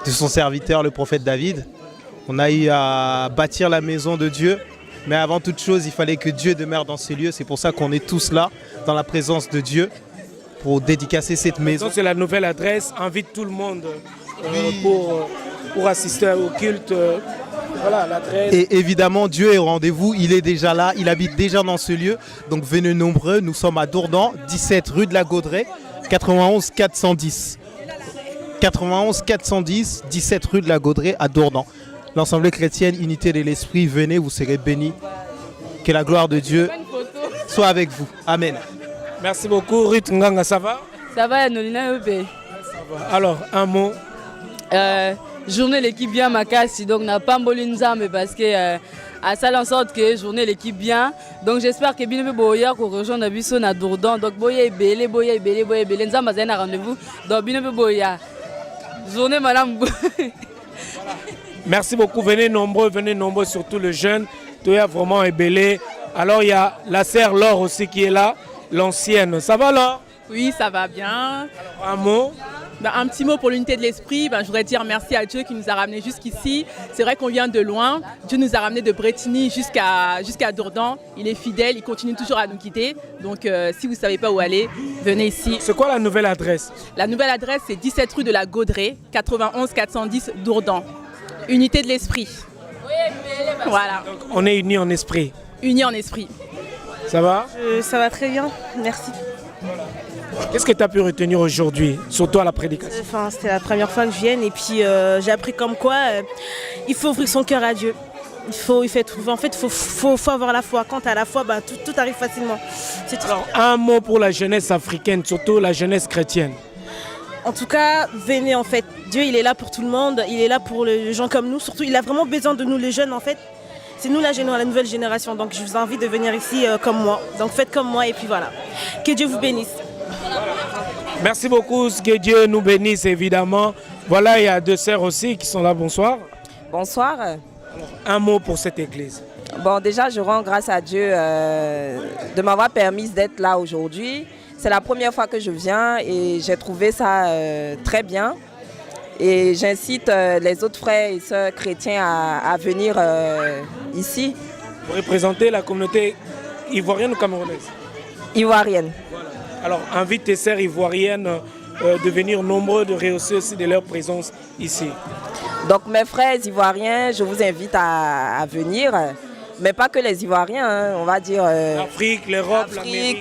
de son serviteur, le prophète David. On a eu à bâtir la maison de Dieu, mais avant toute chose, il fallait que Dieu demeure dans ces lieux. C'est pour ça qu'on est tous là, dans la présence de Dieu, pour dédicacer cette maison.
C'est la nouvelle adresse. Invite tout le monde pour assister au culte. Voilà l'adresse.
Et évidemment, Dieu est au rendez-vous. Il est déjà là. Il habite déjà dans ce lieu. Donc venez nombreux. Nous sommes à Dourdan, 17 rue de la Gaudrée, 91 410. 91 410, 17 rue de la Gaudrée à Dourdan. L'Assemblée chrétienne, unité de l'esprit, venez, vous serez bénis. Que la gloire de Dieu soit avec vous. Amen.
Merci beaucoup. Ruth Nganga, ça va?
Ça va, Nolina Epe.
Alors, un mot.
Journée l'équipe bien Makassi, donc n'a pas Nzambe parce que à ça en sorte que journée l'équipe bien. Donc j'espère que bien boya ko rejoindre biso na Dourdan. Donc boya belé Nzambe a un rendez-vous. Donc bien boya. Journée madame.
Merci beaucoup, venez nombreux, surtout le jeune. Tu es vraiment ébélé. Alors il y a la sœur Laure aussi qui est là, l'ancienne. Ça va Laure?
Oui, ça va bien.
Alors, un mot?
Un petit mot pour l'unité de l'esprit. Je voudrais dire merci à Dieu qui nous a ramenés jusqu'ici. C'est vrai qu'on vient de loin. Dieu nous a ramenés de Bretigny jusqu'à Dourdan. Il est fidèle, il continue toujours à nous guider. Donc si vous ne savez pas où aller, venez ici.
C'est quoi la nouvelle adresse?
La nouvelle adresse, c'est 17 rue de la Gaudrée, 91 410 Dourdan. Unité de l'esprit. Voilà.
Donc, on est unis en esprit.
Unis en esprit.
Ça va?
Ça va très bien, merci.
Qu'est-ce que tu as pu retenir aujourd'hui, surtout à la prédication?
C'était la première fois que je vienne et puis j'ai appris comme quoi il faut ouvrir son cœur à Dieu. Il faut avoir la foi. Quand tu as la foi, tout arrive facilement.
Alors, un mot pour la jeunesse africaine, surtout la jeunesse chrétienne.
En tout cas, venez en fait. Dieu, il est là pour tout le monde. Il est là pour les gens comme nous. Surtout, il a vraiment besoin de nous, les jeunes en fait. C'est nous la nouvelle génération. Donc, je vous invite de venir ici comme moi. Donc, faites comme moi et puis voilà. Que Dieu vous bénisse.
Merci beaucoup, que Dieu nous bénisse évidemment. Voilà, il y a deux sœurs aussi qui sont là, bonsoir.
Bonsoir.
Alors, un mot pour cette église.
Bon, déjà, je rends grâce à Dieu de m'avoir permis d'être là aujourd'hui. C'est la première fois que je viens et j'ai trouvé ça très bien. Et j'incite les autres frères et sœurs chrétiens à venir ici.
Vous représentez la communauté ivoirienne ou camerounaise?
Ivoirienne.
Voilà. Alors, invite tes sœurs ivoiriennes de venir nombreux, de rehausser aussi de leur présence ici.
Donc, mes frères ivoiriens, je vous invite à venir. Mais pas que les Ivoiriens, hein, on va dire...
L'Afrique, l'Europe,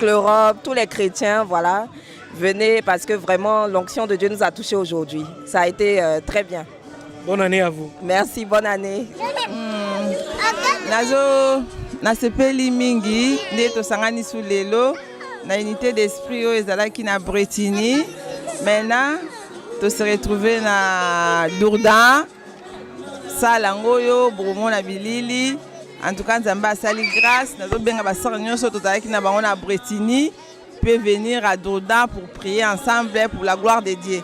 l'Europe, tous les chrétiens, voilà. Venez parce que vraiment l'onction de Dieu nous a touchés aujourd'hui. Ça a été très bien.
Bonne année à vous.
Merci, bonne année.
Nazo, nasepeli mingi, neto sangani sous lelo, na unité d'esprit au ezalaki na Bretigny. Maintenant, to se retrouver na Dourdan, Salangoyo, Bourmon na Bilili. En tout cas, Nzamba a sali grâce. Nous avons à Bretigny, peut venir à Dourdan pour prier ensemble pour la gloire de Dieu.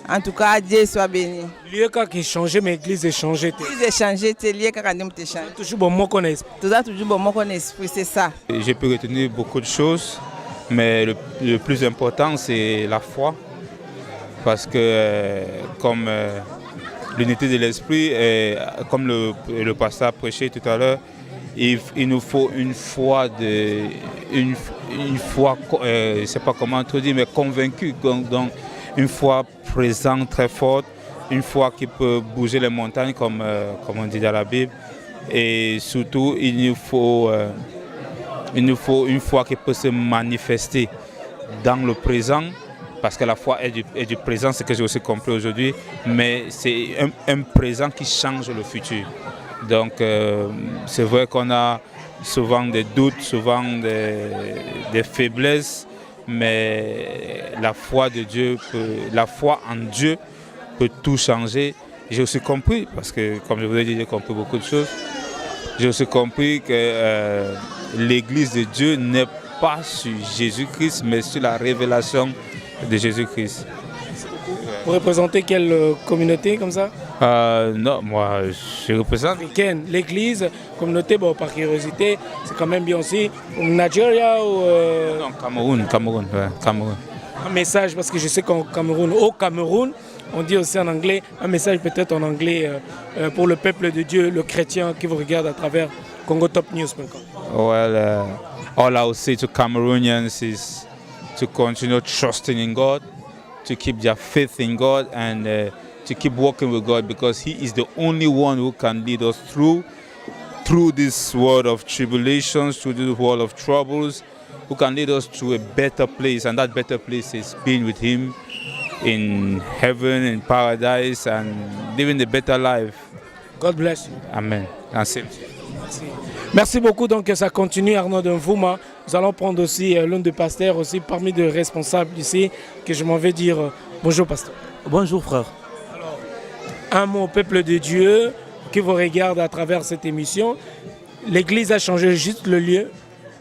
En tout cas, Dieu soit béni.
Lieu qui changé, mais l'église est changée.
L'église est changée, c'est lié quand on est changé.
Toujours bon mot qu'on esprit.
Toujours bon mot qu'on esprit, c'est ça.
J'ai pu retenir beaucoup de choses, mais le plus important, c'est la foi. Parce que, comme l'unité de l'esprit, comme le pasteur a prêché tout à l'heure, il nous faut une foi, je ne sais pas comment te dire, mais convaincue, donc une foi présente, très forte, une foi qui peut bouger les montagnes, comme on dit dans la Bible. Et surtout, il nous faut une foi qui peut se manifester dans le présent, parce que la foi est du présent, c'est ce que j'ai aussi compris aujourd'hui, mais c'est un présent qui change le futur. Donc c'est vrai qu'on a souvent des doutes, souvent des faiblesses, mais la foi de Dieu la foi en Dieu peut tout changer. J'ai aussi compris, parce que comme je vous ai dit, j'ai compris beaucoup de choses. J'ai aussi compris que l'Église de Dieu n'est pas sur Jésus-Christ, mais sur la révélation de Jésus-Christ.
Vous représentez quelle communauté comme ça?
Non, moi, je représente.
L'église, communauté, bon, par curiosité, c'est quand même bien aussi. Au Nigeria ou.
Non, Cameroun.
Un message, parce que je sais au Cameroun, on dit aussi en anglais, un message peut-être en anglais pour le peuple de Dieu, le chrétien qui vous regarde à travers congotopnews.com.
Well, all I would say to Cameroonians is to continue trusting in God, to keep their faith in God, and to keep walking with God, because He is the only one who can lead us through this world of tribulations, through this world of troubles, who can lead us to a better place, and that better place is being with Him in heaven, in paradise, and living a better life.
God bless you.
Amen. And same.
Merci. Merci beaucoup. Donc ça continue, Arnaud de Mvouma. Nous allons prendre aussi l'un des pasteurs aussi parmi les responsables ici, que je m'en vais dire bonjour pasteur.
Bonjour frère.
Alors, un mot au peuple de Dieu qui vous regarde à travers cette émission. L'église a changé juste le lieu,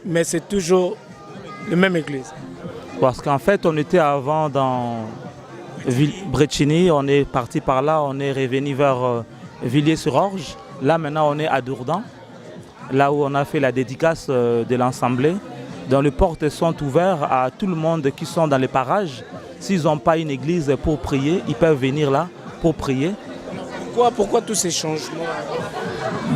mais c'est toujours la même église.
Parce qu'en fait, on était avant dans Brecini, on est parti par là, on est revenu vers Villiers-sur-Orge. Là maintenant, on est à Dourdan, là où on a fait la dédicace de l'Assemblée. Donc les portes sont ouvertes à tout le monde qui sont dans les parages. S'ils n'ont pas une église pour prier, ils peuvent venir là pour prier.
Pourquoi tous ces changements?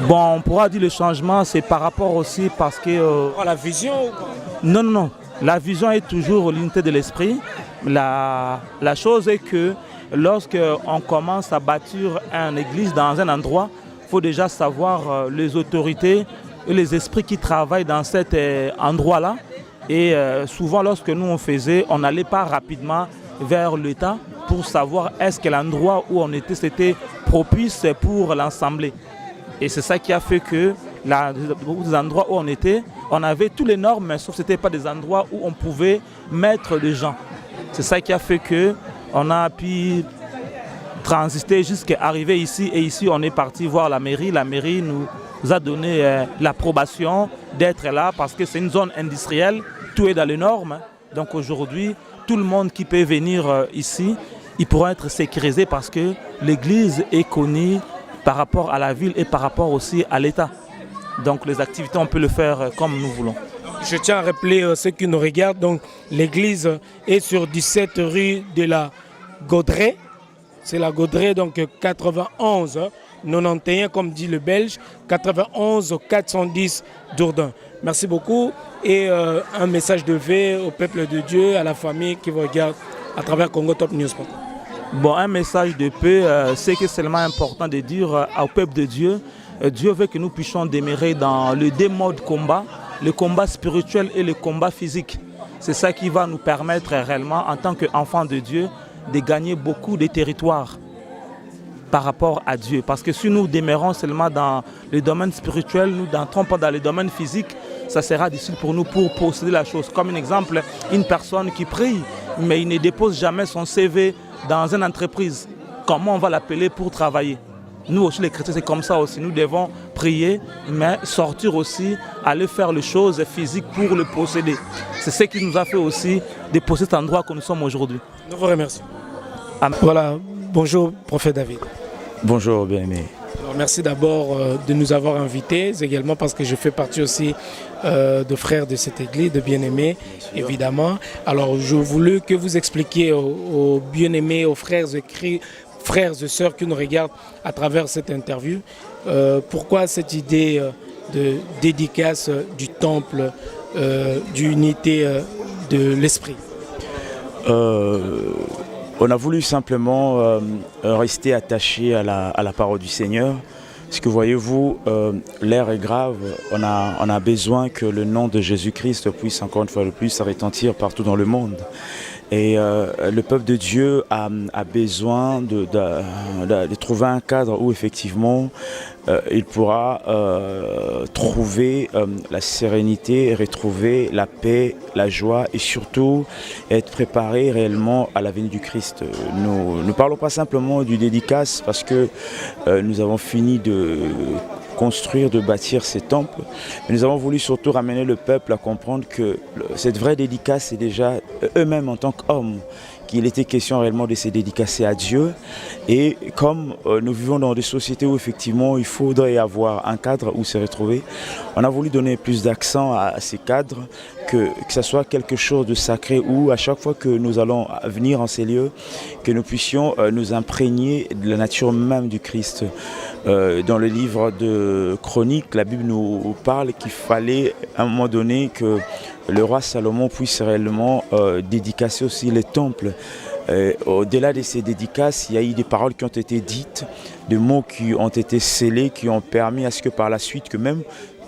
Bon, on pourra dire le changement, c'est par rapport aussi parce que...
la vision ou quoi?
Non. La vision est toujours l'unité de l'esprit. La chose est que lorsqu'on commence à bâtir une église dans un endroit, il faut déjà savoir les autorités et les esprits qui travaillent dans cet endroit-là. Et souvent, lorsque nous on faisait, on n'allait pas rapidement vers l'État pour savoir est-ce que l'endroit où on était, c'était propice pour l'Assemblée. Et c'est ça qui a fait que les endroits où on était, on avait toutes les normes, sauf que ce n'était pas des endroits où on pouvait mettre des gens. C'est ça qui a fait qu'on a pu transiter jusqu'à arriver ici. Et ici, on est parti voir la mairie. La mairie nous a donné l'approbation d'être là parce que c'est une zone industrielle. Tout est dans les normes. Donc aujourd'hui, tout le monde qui peut venir ici, ils pourront être sécurisés parce que l'église est connue par rapport à la ville et par rapport aussi à l'État. Donc les activités, on peut le faire comme nous voulons.
Je tiens à rappeler ceux qui nous regardent. Donc l'église est sur 17 rue de la Gaudrée. C'est la Gaudrée, donc 91, 91 comme dit le Belge, 91 410 Dourdan. Merci beaucoup. Et un message de paix au peuple de Dieu, à la famille qui vous regarde à travers Congo Top News.
Bon, un message de paix, c'est que c'est seulement important de dire au peuple de Dieu, Dieu veut que nous puissions demeurer dans les deux modes combat, le combat spirituel et le combat physique. C'est ça qui va nous permettre réellement, en tant qu'enfants de Dieu, de gagner beaucoup de territoires par rapport à Dieu. Parce que si nous demeurons seulement dans le domaine spirituel, nous n'entrons pas dans le domaine physique, ça sera difficile pour nous pour posséder la chose. Comme un exemple, une personne qui prie, mais il ne dépose jamais son CV dans une entreprise. Comment on va l'appeler pour travailler? Nous aussi les chrétiens, c'est comme ça aussi. Nous devons prier, mais sortir aussi, aller faire les choses physiques pour le posséder. C'est ce qui nous a fait aussi de posséder cet endroit que nous sommes aujourd'hui.
Nous vous remercions. Voilà, bonjour prophète David.
Bonjour bien-aimé.
Merci d'abord de nous avoir invités, également parce que je fais partie aussi de frères de cette église, de bien-aimés, évidemment. Alors je voulais que vous expliquiez aux bien-aimés, aux frères et sœurs qui nous regardent à travers cette interview, pourquoi cette idée de dédicace du temple, d'unité de l'esprit.
On a voulu simplement rester attaché à la parole du Seigneur. Parce que voyez-vous, l'ère est grave. On a besoin que le nom de Jésus-Christ puisse encore une fois de plus retentir partout dans le monde. Et le peuple de Dieu a besoin de trouver un cadre où effectivement il pourra trouver la sérénité, retrouver la paix, la joie et surtout être préparé réellement à la venue du Christ. Nous ne parlons pas simplement du dédicace parce que nous avons fini de construire, de bâtir ces temples. Mais nous avons voulu surtout ramener le peuple à comprendre que cette vraie dédicace, c'est déjà eux-mêmes en tant qu'hommes qu'il était question réellement de se dédicacer à Dieu. Et comme nous vivons dans des sociétés où effectivement il faudrait avoir un cadre où se retrouver, on a voulu donner plus d'accent à ces cadres, que ce soit quelque chose de sacré où à chaque fois que nous allons venir en ces lieux, que nous puissions nous imprégner de la nature même du Christ. Dans le livre de Chroniques, la Bible nous parle qu'il fallait à un moment donné que le roi Salomon puisse réellement dédicacer aussi les temples. Au-delà de ces dédicaces, il y a eu des paroles qui ont été dites, des mots qui ont été scellés, qui ont permis à ce que par la suite, que même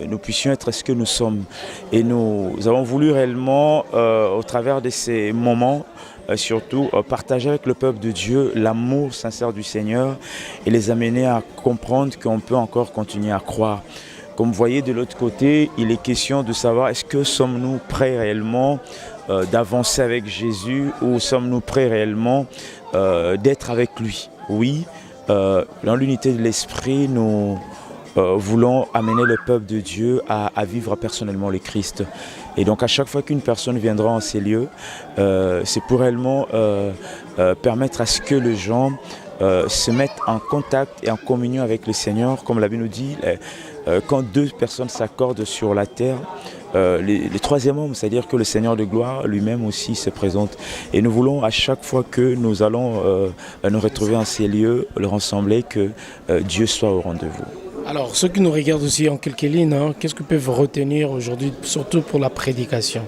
nous puissions être ce que nous sommes. Et nous avons voulu réellement, au travers de ces moments, surtout partager avec le peuple de Dieu l'amour sincère du Seigneur et les amener à comprendre qu'on peut encore continuer à croire. Comme vous voyez de l'autre côté, il est question de savoir est-ce que sommes-nous prêts réellement d'avancer avec Jésus ou sommes-nous prêts réellement d'être avec lui. Oui, dans l'unité de l'esprit, nous voulons amener le peuple de Dieu à vivre personnellement le Christ. Et donc à chaque fois qu'une personne viendra en ces lieux, c'est pour réellement permettre à ce que les gens se mettent en contact et en communion avec le Seigneur. Comme la Bible nous dit, quand deux personnes s'accordent sur la terre, le troisième homme, c'est-à-dire que le Seigneur de gloire lui-même aussi se présente. Et nous voulons à chaque fois que nous allons nous retrouver en ces lieux, leur ressembler, que Dieu soit au rendez-vous.
Alors, ceux qui nous regardent aussi en quelques lignes, qu'est-ce qu'ils peuvent retenir aujourd'hui, surtout pour la prédication?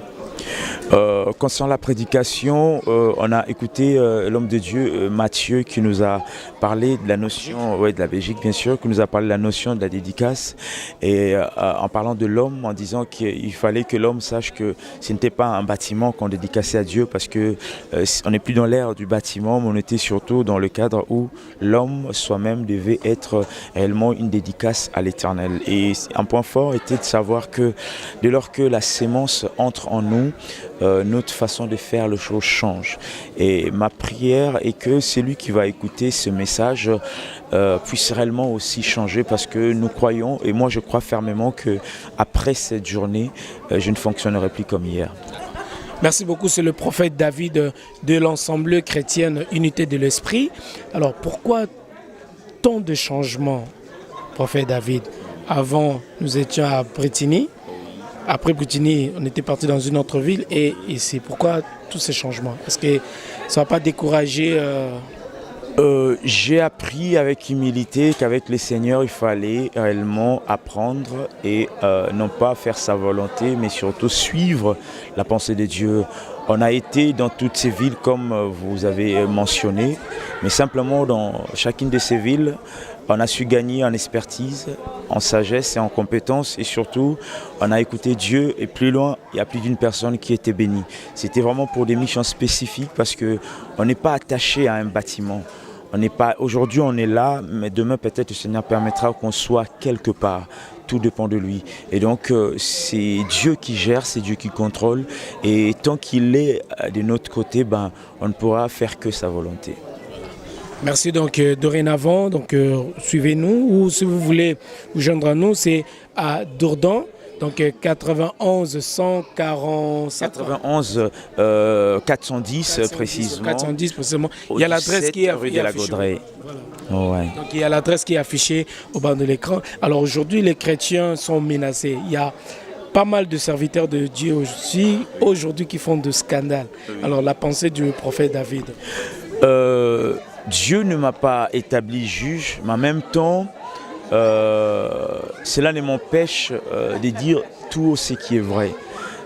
Concernant la prédication, on a écouté l'homme de Dieu, Matthieu, qui nous a parlé de la notion, de la Belgique bien sûr, qui nous a parlé de la notion de la dédicace, et en parlant de l'homme, en disant qu'il fallait que l'homme sache que ce n'était pas un bâtiment qu'on dédicaçait à Dieu, parce que on n'est plus dans l'ère du bâtiment, mais on était surtout dans le cadre où l'homme soi-même devait être réellement une dédicace à l'Éternel. Et un point fort était de savoir que dès lors que la sémence entre en nous, notre façon de faire les choses change. Et ma prière est que celui qui va écouter ce message puisse réellement aussi changer, parce que nous croyons, et moi je crois fermement, qu'après cette journée, je ne fonctionnerai plus comme hier.
Merci beaucoup, c'est le prophète David de l'Assemblée chrétienne Unité de l'Esprit. Alors pourquoi tant de changements, prophète David? Avant, nous étions à Bretigny. Après Bretigny, on était parti dans une autre ville, et ici, pourquoi tous ces changements? Est-ce que ça ne va pas décourager
J'ai appris avec humilité qu'avec le Seigneur, il fallait réellement apprendre et non pas faire sa volonté, mais surtout suivre la pensée de Dieu. On a été dans toutes ces villes comme vous avez mentionné, mais simplement dans chacune de ces villes, on a su gagner en expertise, en sagesse et en compétence, et surtout on a écouté Dieu, et plus loin il y a plus d'une personne qui était bénie. C'était vraiment pour des missions spécifiques, parce qu'on n'est pas attaché à un bâtiment. Aujourd'hui on est là, mais demain peut-être le Seigneur permettra qu'on soit quelque part. Tout dépend de lui. Et donc c'est Dieu qui gère, c'est Dieu qui contrôle, et tant qu'il est de notre côté, on ne pourra faire que sa volonté.
Merci. Donc dorénavant, suivez-nous, ou si vous voulez vous joindre à nous, c'est à Dourdan, donc 91 140
91 410 précisément.
410 précisément. Il y a l'adresse qui est
rue de la Gaudrée. Voilà. Ouais.
Donc il y a l'adresse qui est affichée au bas de l'écran. Alors aujourd'hui, les chrétiens sont menacés. Il y a pas mal de serviteurs de Dieu aussi aujourd'hui qui font de scandales. Alors la pensée du prophète David.
Dieu ne m'a pas établi juge, mais en même temps, cela ne m'empêche de dire tout ce qui est vrai.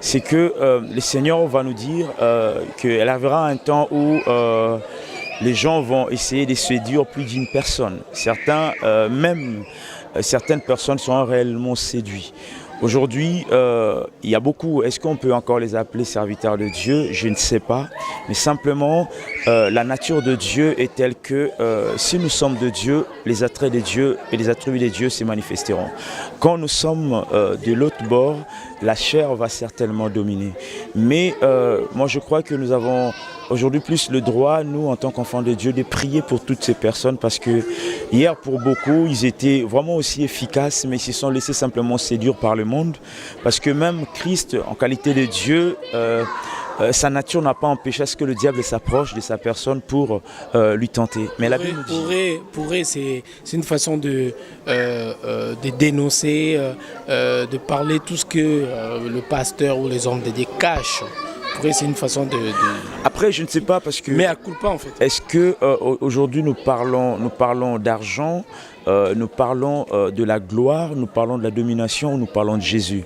C'est que le Seigneur va nous dire qu'il arrivera un temps où les gens vont essayer de séduire plus d'une personne. Certaines personnes sont réellement séduites. Aujourd'hui, il y a beaucoup, est-ce qu'on peut encore les appeler serviteurs de Dieu? Je ne sais pas, mais simplement, la nature de Dieu est telle que si nous sommes de Dieu, les attraits de Dieu et les attributs de Dieu se manifesteront. Quand nous sommes de l'autre bord, la chair va certainement dominer. Mais moi je crois que nous avons aujourd'hui plus le droit, nous en tant qu'enfants de Dieu, de prier pour toutes ces personnes, parce que hier pour beaucoup, ils étaient vraiment aussi efficaces, mais ils se sont laissés simplement séduire par le monde, parce que même Christ, en qualité de Dieu, sa nature n'a pas empêché à ce que le diable s'approche de sa personne pour lui tenter. Mais la Bible nous dit...
Pour eux, c'est une façon de dénoncer, de parler tout ce que le pasteur ou les hommes dédiés cachent. Pour eux, c'est une façon de...
Après, je ne sais pas parce que...
Mais à culpa en fait.
Est-ce que aujourd'hui nous parlons d'argent, nous parlons de la gloire, nous parlons de la domination, nous parlons de Jésus.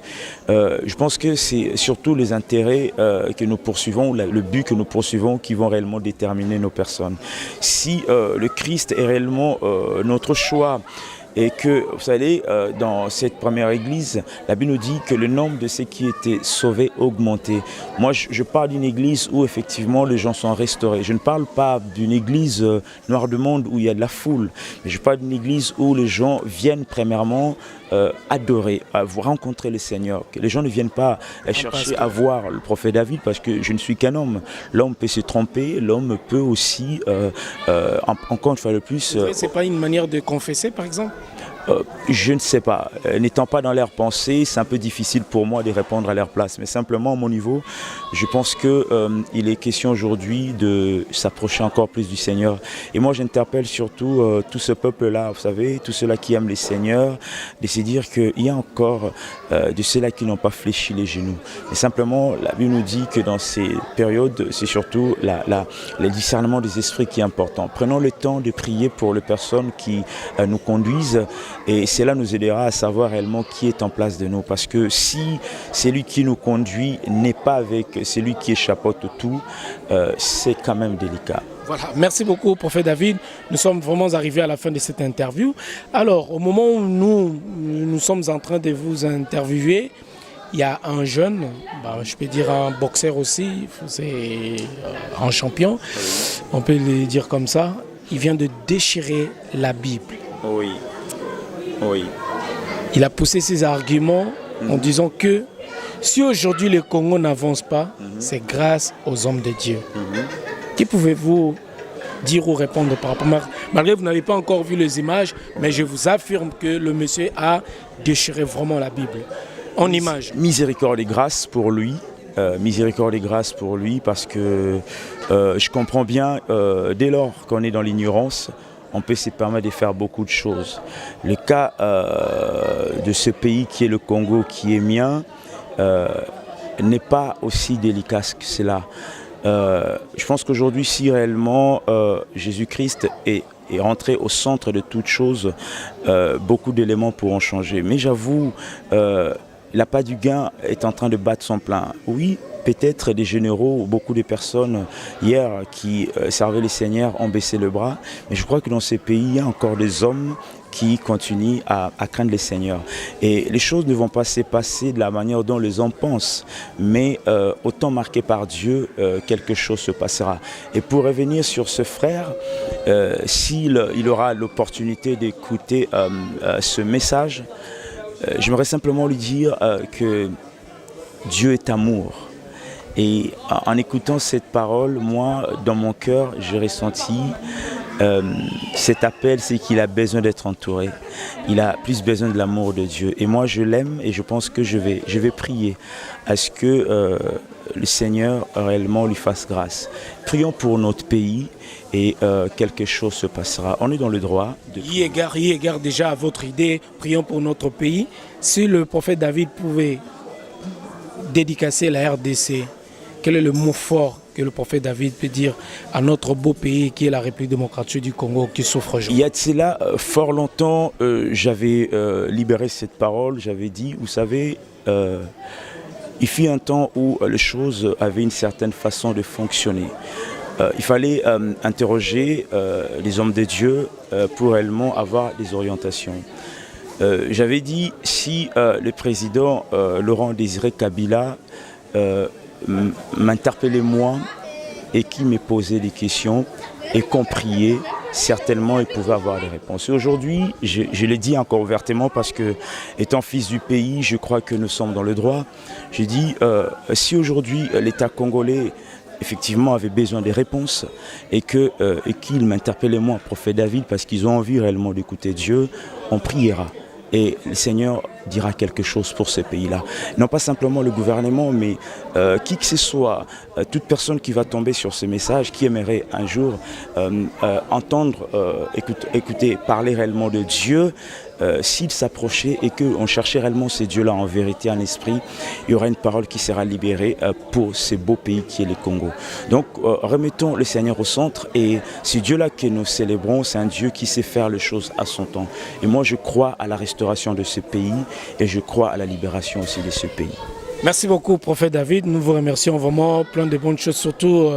Je pense que c'est surtout les intérêts que nous poursuivons, le but que nous poursuivons qui vont réellement déterminer nos personnes. Si le Christ est réellement notre choix, et que, vous savez, dans cette première église, la Bible nous dit que le nombre de ceux qui étaient sauvés augmentait. Moi, je parle d'une église où effectivement les gens sont restaurés. Je ne parle pas d'une église noire du monde où il y a de la foule, mais je parle d'une église où les gens viennent premièrement adorer, rencontrer le Seigneur. Que les gens ne viennent pas chercher à voir le prophète David parce que je ne suis qu'un homme. L'homme peut se tromper, l'homme peut aussi, encore une fois de plus...
C'est pas une manière de confesser par exemple?
Je ne sais pas. N'étant pas dans leur pensée, c'est un peu difficile pour moi de répondre à leur place. Mais simplement, à mon niveau, je pense qu'il est question aujourd'hui de s'approcher encore plus du Seigneur. Et moi, j'interpelle surtout tout ce peuple-là, vous savez, tous ceux-là qui aiment les Seigneurs, de se dire qu'il y a encore de ceux-là qui n'ont pas fléchi les genoux. Et simplement, la Bible nous dit que dans ces périodes, c'est surtout le discernement des esprits qui est important. Prenons le temps de prier pour les personnes qui nous conduisent. Et cela nous aidera à savoir réellement qui est en place de nous. Parce que si celui qui nous conduit n'est pas avec celui qui échappote tout, c'est quand même délicat.
Voilà, merci beaucoup, prophète David. Nous sommes vraiment arrivés à la fin de cette interview. Alors, au moment où nous sommes en train de vous interviewer, il y a un jeune, je peux dire un boxeur aussi, c'est un champion, on peut le dire comme ça. Il vient de déchirer la Bible.
Oui. Oui.
Il a poussé ses arguments en disant que si aujourd'hui le Congo n'avance pas, c'est grâce aux hommes de Dieu. Qui pouvez-vous dire ou répondre par rapport malgré que vous n'avez pas encore vu les images, mais je vous affirme que le monsieur a déchiré vraiment la Bible en images.
Miséricorde et grâce pour lui. Miséricorde et grâce pour lui parce que je comprends bien, dès lors qu'on est dans l'ignorance, on peut se permettre de faire beaucoup de choses. Le cas de ce pays qui est le Congo, qui est mien, n'est pas aussi délicat que cela. Je pense qu'aujourd'hui, si réellement Jésus-Christ est rentré au centre de toutes choses, beaucoup d'éléments pourront changer. Mais j'avoue, l'appât du gain est en train de battre son plein. Oui, peut-être des généraux, beaucoup de personnes hier qui servaient les seigneurs ont baissé le bras, mais je crois que dans ces pays, il y a encore des hommes qui continuent à craindre les seigneurs. Et les choses ne vont pas se passer de la manière dont les hommes pensent, mais autant marqué par Dieu, quelque chose se passera. Et pour revenir sur ce frère, s'il aura l'opportunité d'écouter ce message, j'aimerais simplement lui dire que Dieu est amour. Et en écoutant cette parole, moi, dans mon cœur, j'ai ressenti cet appel, c'est qu'il a besoin d'être entouré. Il a plus besoin de l'amour de Dieu. Et moi, je l'aime et je pense que je vais prier à ce que le Seigneur réellement lui fasse grâce. Prions pour notre pays et quelque chose se passera. On est dans le droit.
Y égard déjà à votre idée, prions pour notre pays. Si le prophète David pouvait dédicacer la RDC, quel est le mot fort que le prophète David peut dire à notre beau pays qui est la République démocratique du Congo qui souffre aujourd'hui?
Il y a de cela fort longtemps, j'avais libéré cette parole, j'avais dit, vous savez, il fut un temps où les choses avaient une certaine façon de fonctionner. Il fallait interroger les hommes de Dieu pour réellement avoir des orientations. J'avais dit, si le président Laurent Désiré Kabila m'interpellait moi et qui me posait des questions et qu'on priait, certainement il pouvait avoir des réponses. Et aujourd'hui, je l'ai dit encore ouvertement parce que, étant fils du pays, je crois que nous sommes dans le droit. J'ai dit, si aujourd'hui l'État congolais effectivement avait besoin des réponses et qu'il m'interpellait moi, prophète David, parce qu'ils ont envie réellement d'écouter Dieu, on priera. Et le Seigneur dira quelque chose pour ce pays-là. Non pas simplement le gouvernement, mais qui que ce soit, toute personne qui va tomber sur ce message, qui aimerait un jour entendre, écouter, parler réellement de Dieu, s'il s'approchait et qu'on cherchait réellement ce Dieu-là en vérité, en esprit, il y aura une parole qui sera libérée pour ce beau pays qui est le Congo. Donc remettons le Seigneur au centre, et ce Dieu-là que nous célébrons, c'est un Dieu qui sait faire les choses à son temps. Et moi je crois à la restauration de ce pays et je crois à la libération aussi de ce pays.
Merci beaucoup, prophète David. Nous vous remercions vraiment, plein de bonnes choses, surtout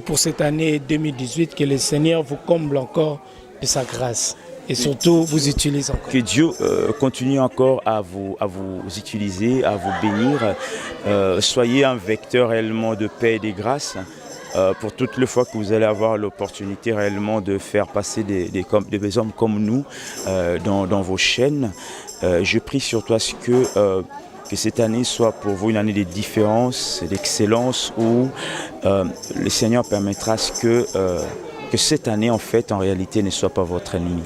pour cette année 2018, que le Seigneur vous comble encore de sa grâce. Et surtout, vous utilise encore.
Que Dieu continue encore à vous utiliser, à vous bénir. Soyez un vecteur réellement de paix et de grâce pour toutes les fois que vous allez avoir l'opportunité réellement de faire passer des hommes comme nous dans vos chaînes. Je prie surtout à ce que cette année soit pour vous une année de différence, d'excellence, où le Seigneur permettra à ce que cette année, en fait, en réalité, ne soit pas votre ennemi.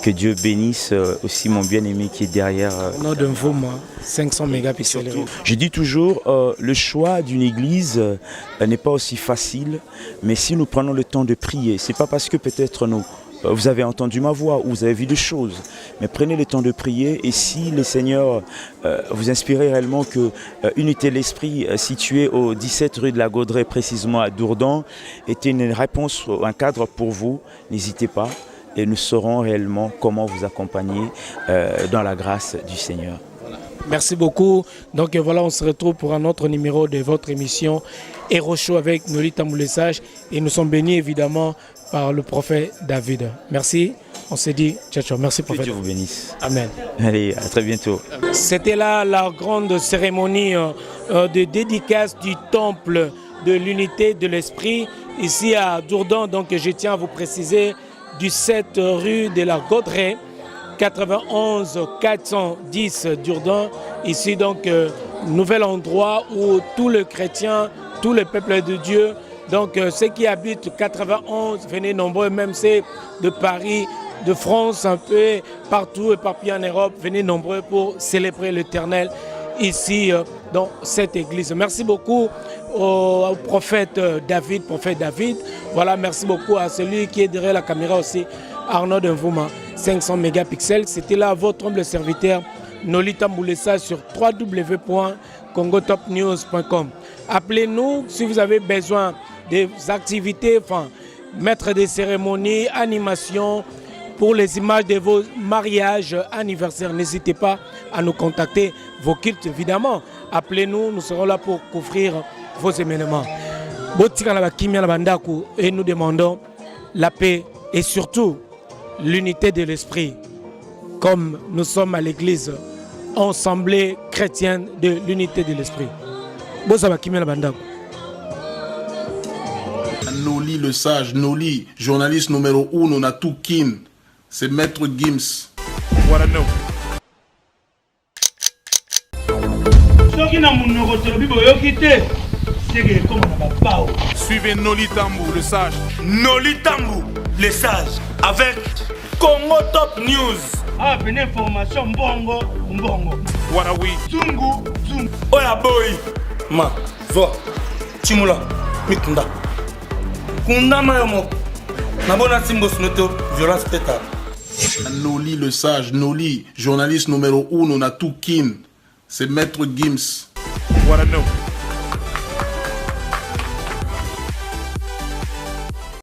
Que Dieu bénisse aussi mon bien-aimé qui est derrière.
Nom d'un Vouma, 500 mégapixels.
Je dis toujours, le choix d'une église n'est pas aussi facile, mais si nous prenons le temps de prier, c'est pas parce que peut-être vous avez entendu ma voix ou vous avez vu des choses, mais prenez le temps de prier, et si le Seigneur vous inspire réellement que Unité de l'Esprit située au 17 rue de la Gaudrée, précisément à Dourdan, était une réponse, un cadre pour vous, n'hésitez pas. Et nous saurons réellement comment vous accompagner dans la grâce du Seigneur.
Merci beaucoup. Donc voilà, on se retrouve pour un autre numéro de votre émission Héros Show avec Nolita Moulessage. Et nous sommes bénis évidemment par le prophète David. Merci. On se dit ciao ciao. Merci prophète.
Que Dieu vous bénisse.
Amen.
Allez, à très bientôt.
C'était là la grande cérémonie de dédicace du temple de l'unité de l'esprit ici à Dourdan. Donc je tiens à vous préciser, du 7 rue de la Gaudrée, 91 410 Dourdan. Ici donc, nouvel endroit où tous les chrétiens, tous les peuples de Dieu, donc ceux qui habitent 91, venez nombreux, même c'est de Paris, de France, un peu partout éparpillés en Europe, venez nombreux pour célébrer l'Éternel ici dans cette église. Merci beaucoup au prophète David, Voilà, merci beaucoup à celui qui est derrière la caméra aussi, Arnaud Denvouma, 500 mégapixels. C'était là votre humble serviteur, Nolita Moulessa, sur www.congotopnews.com. Appelez-nous si vous avez besoin des activités, mettre des cérémonies, animations, pour les images de vos mariages, anniversaires. N'hésitez pas à nous contacter. Vos cultes, évidemment. Appelez-nous, nous serons là pour couvrir vos événements. Et nous demandons la paix et surtout l'unité de l'esprit. Comme nous sommes à l'église, assemblée chrétienne de l'unité de l'esprit.
Noli le sage, Noli, journaliste numéro 1, on a tout kin. C'est Maître Gims.
Voilà, non.
Suivez Noli Tambou, le sage.
Noli Tambou, le sage, avec Congo Top News. Ah, une information bongo.
Voilà, oui.
Zungu. Oya boy. Ma, va. Chimula, mikunda. Kunda mayomo. Nabona simbo snoto, violence pétard.
Noli le sage, Noli, journaliste numéro 1, on a tout kin. C'est Maître Gims.
Voilà, non.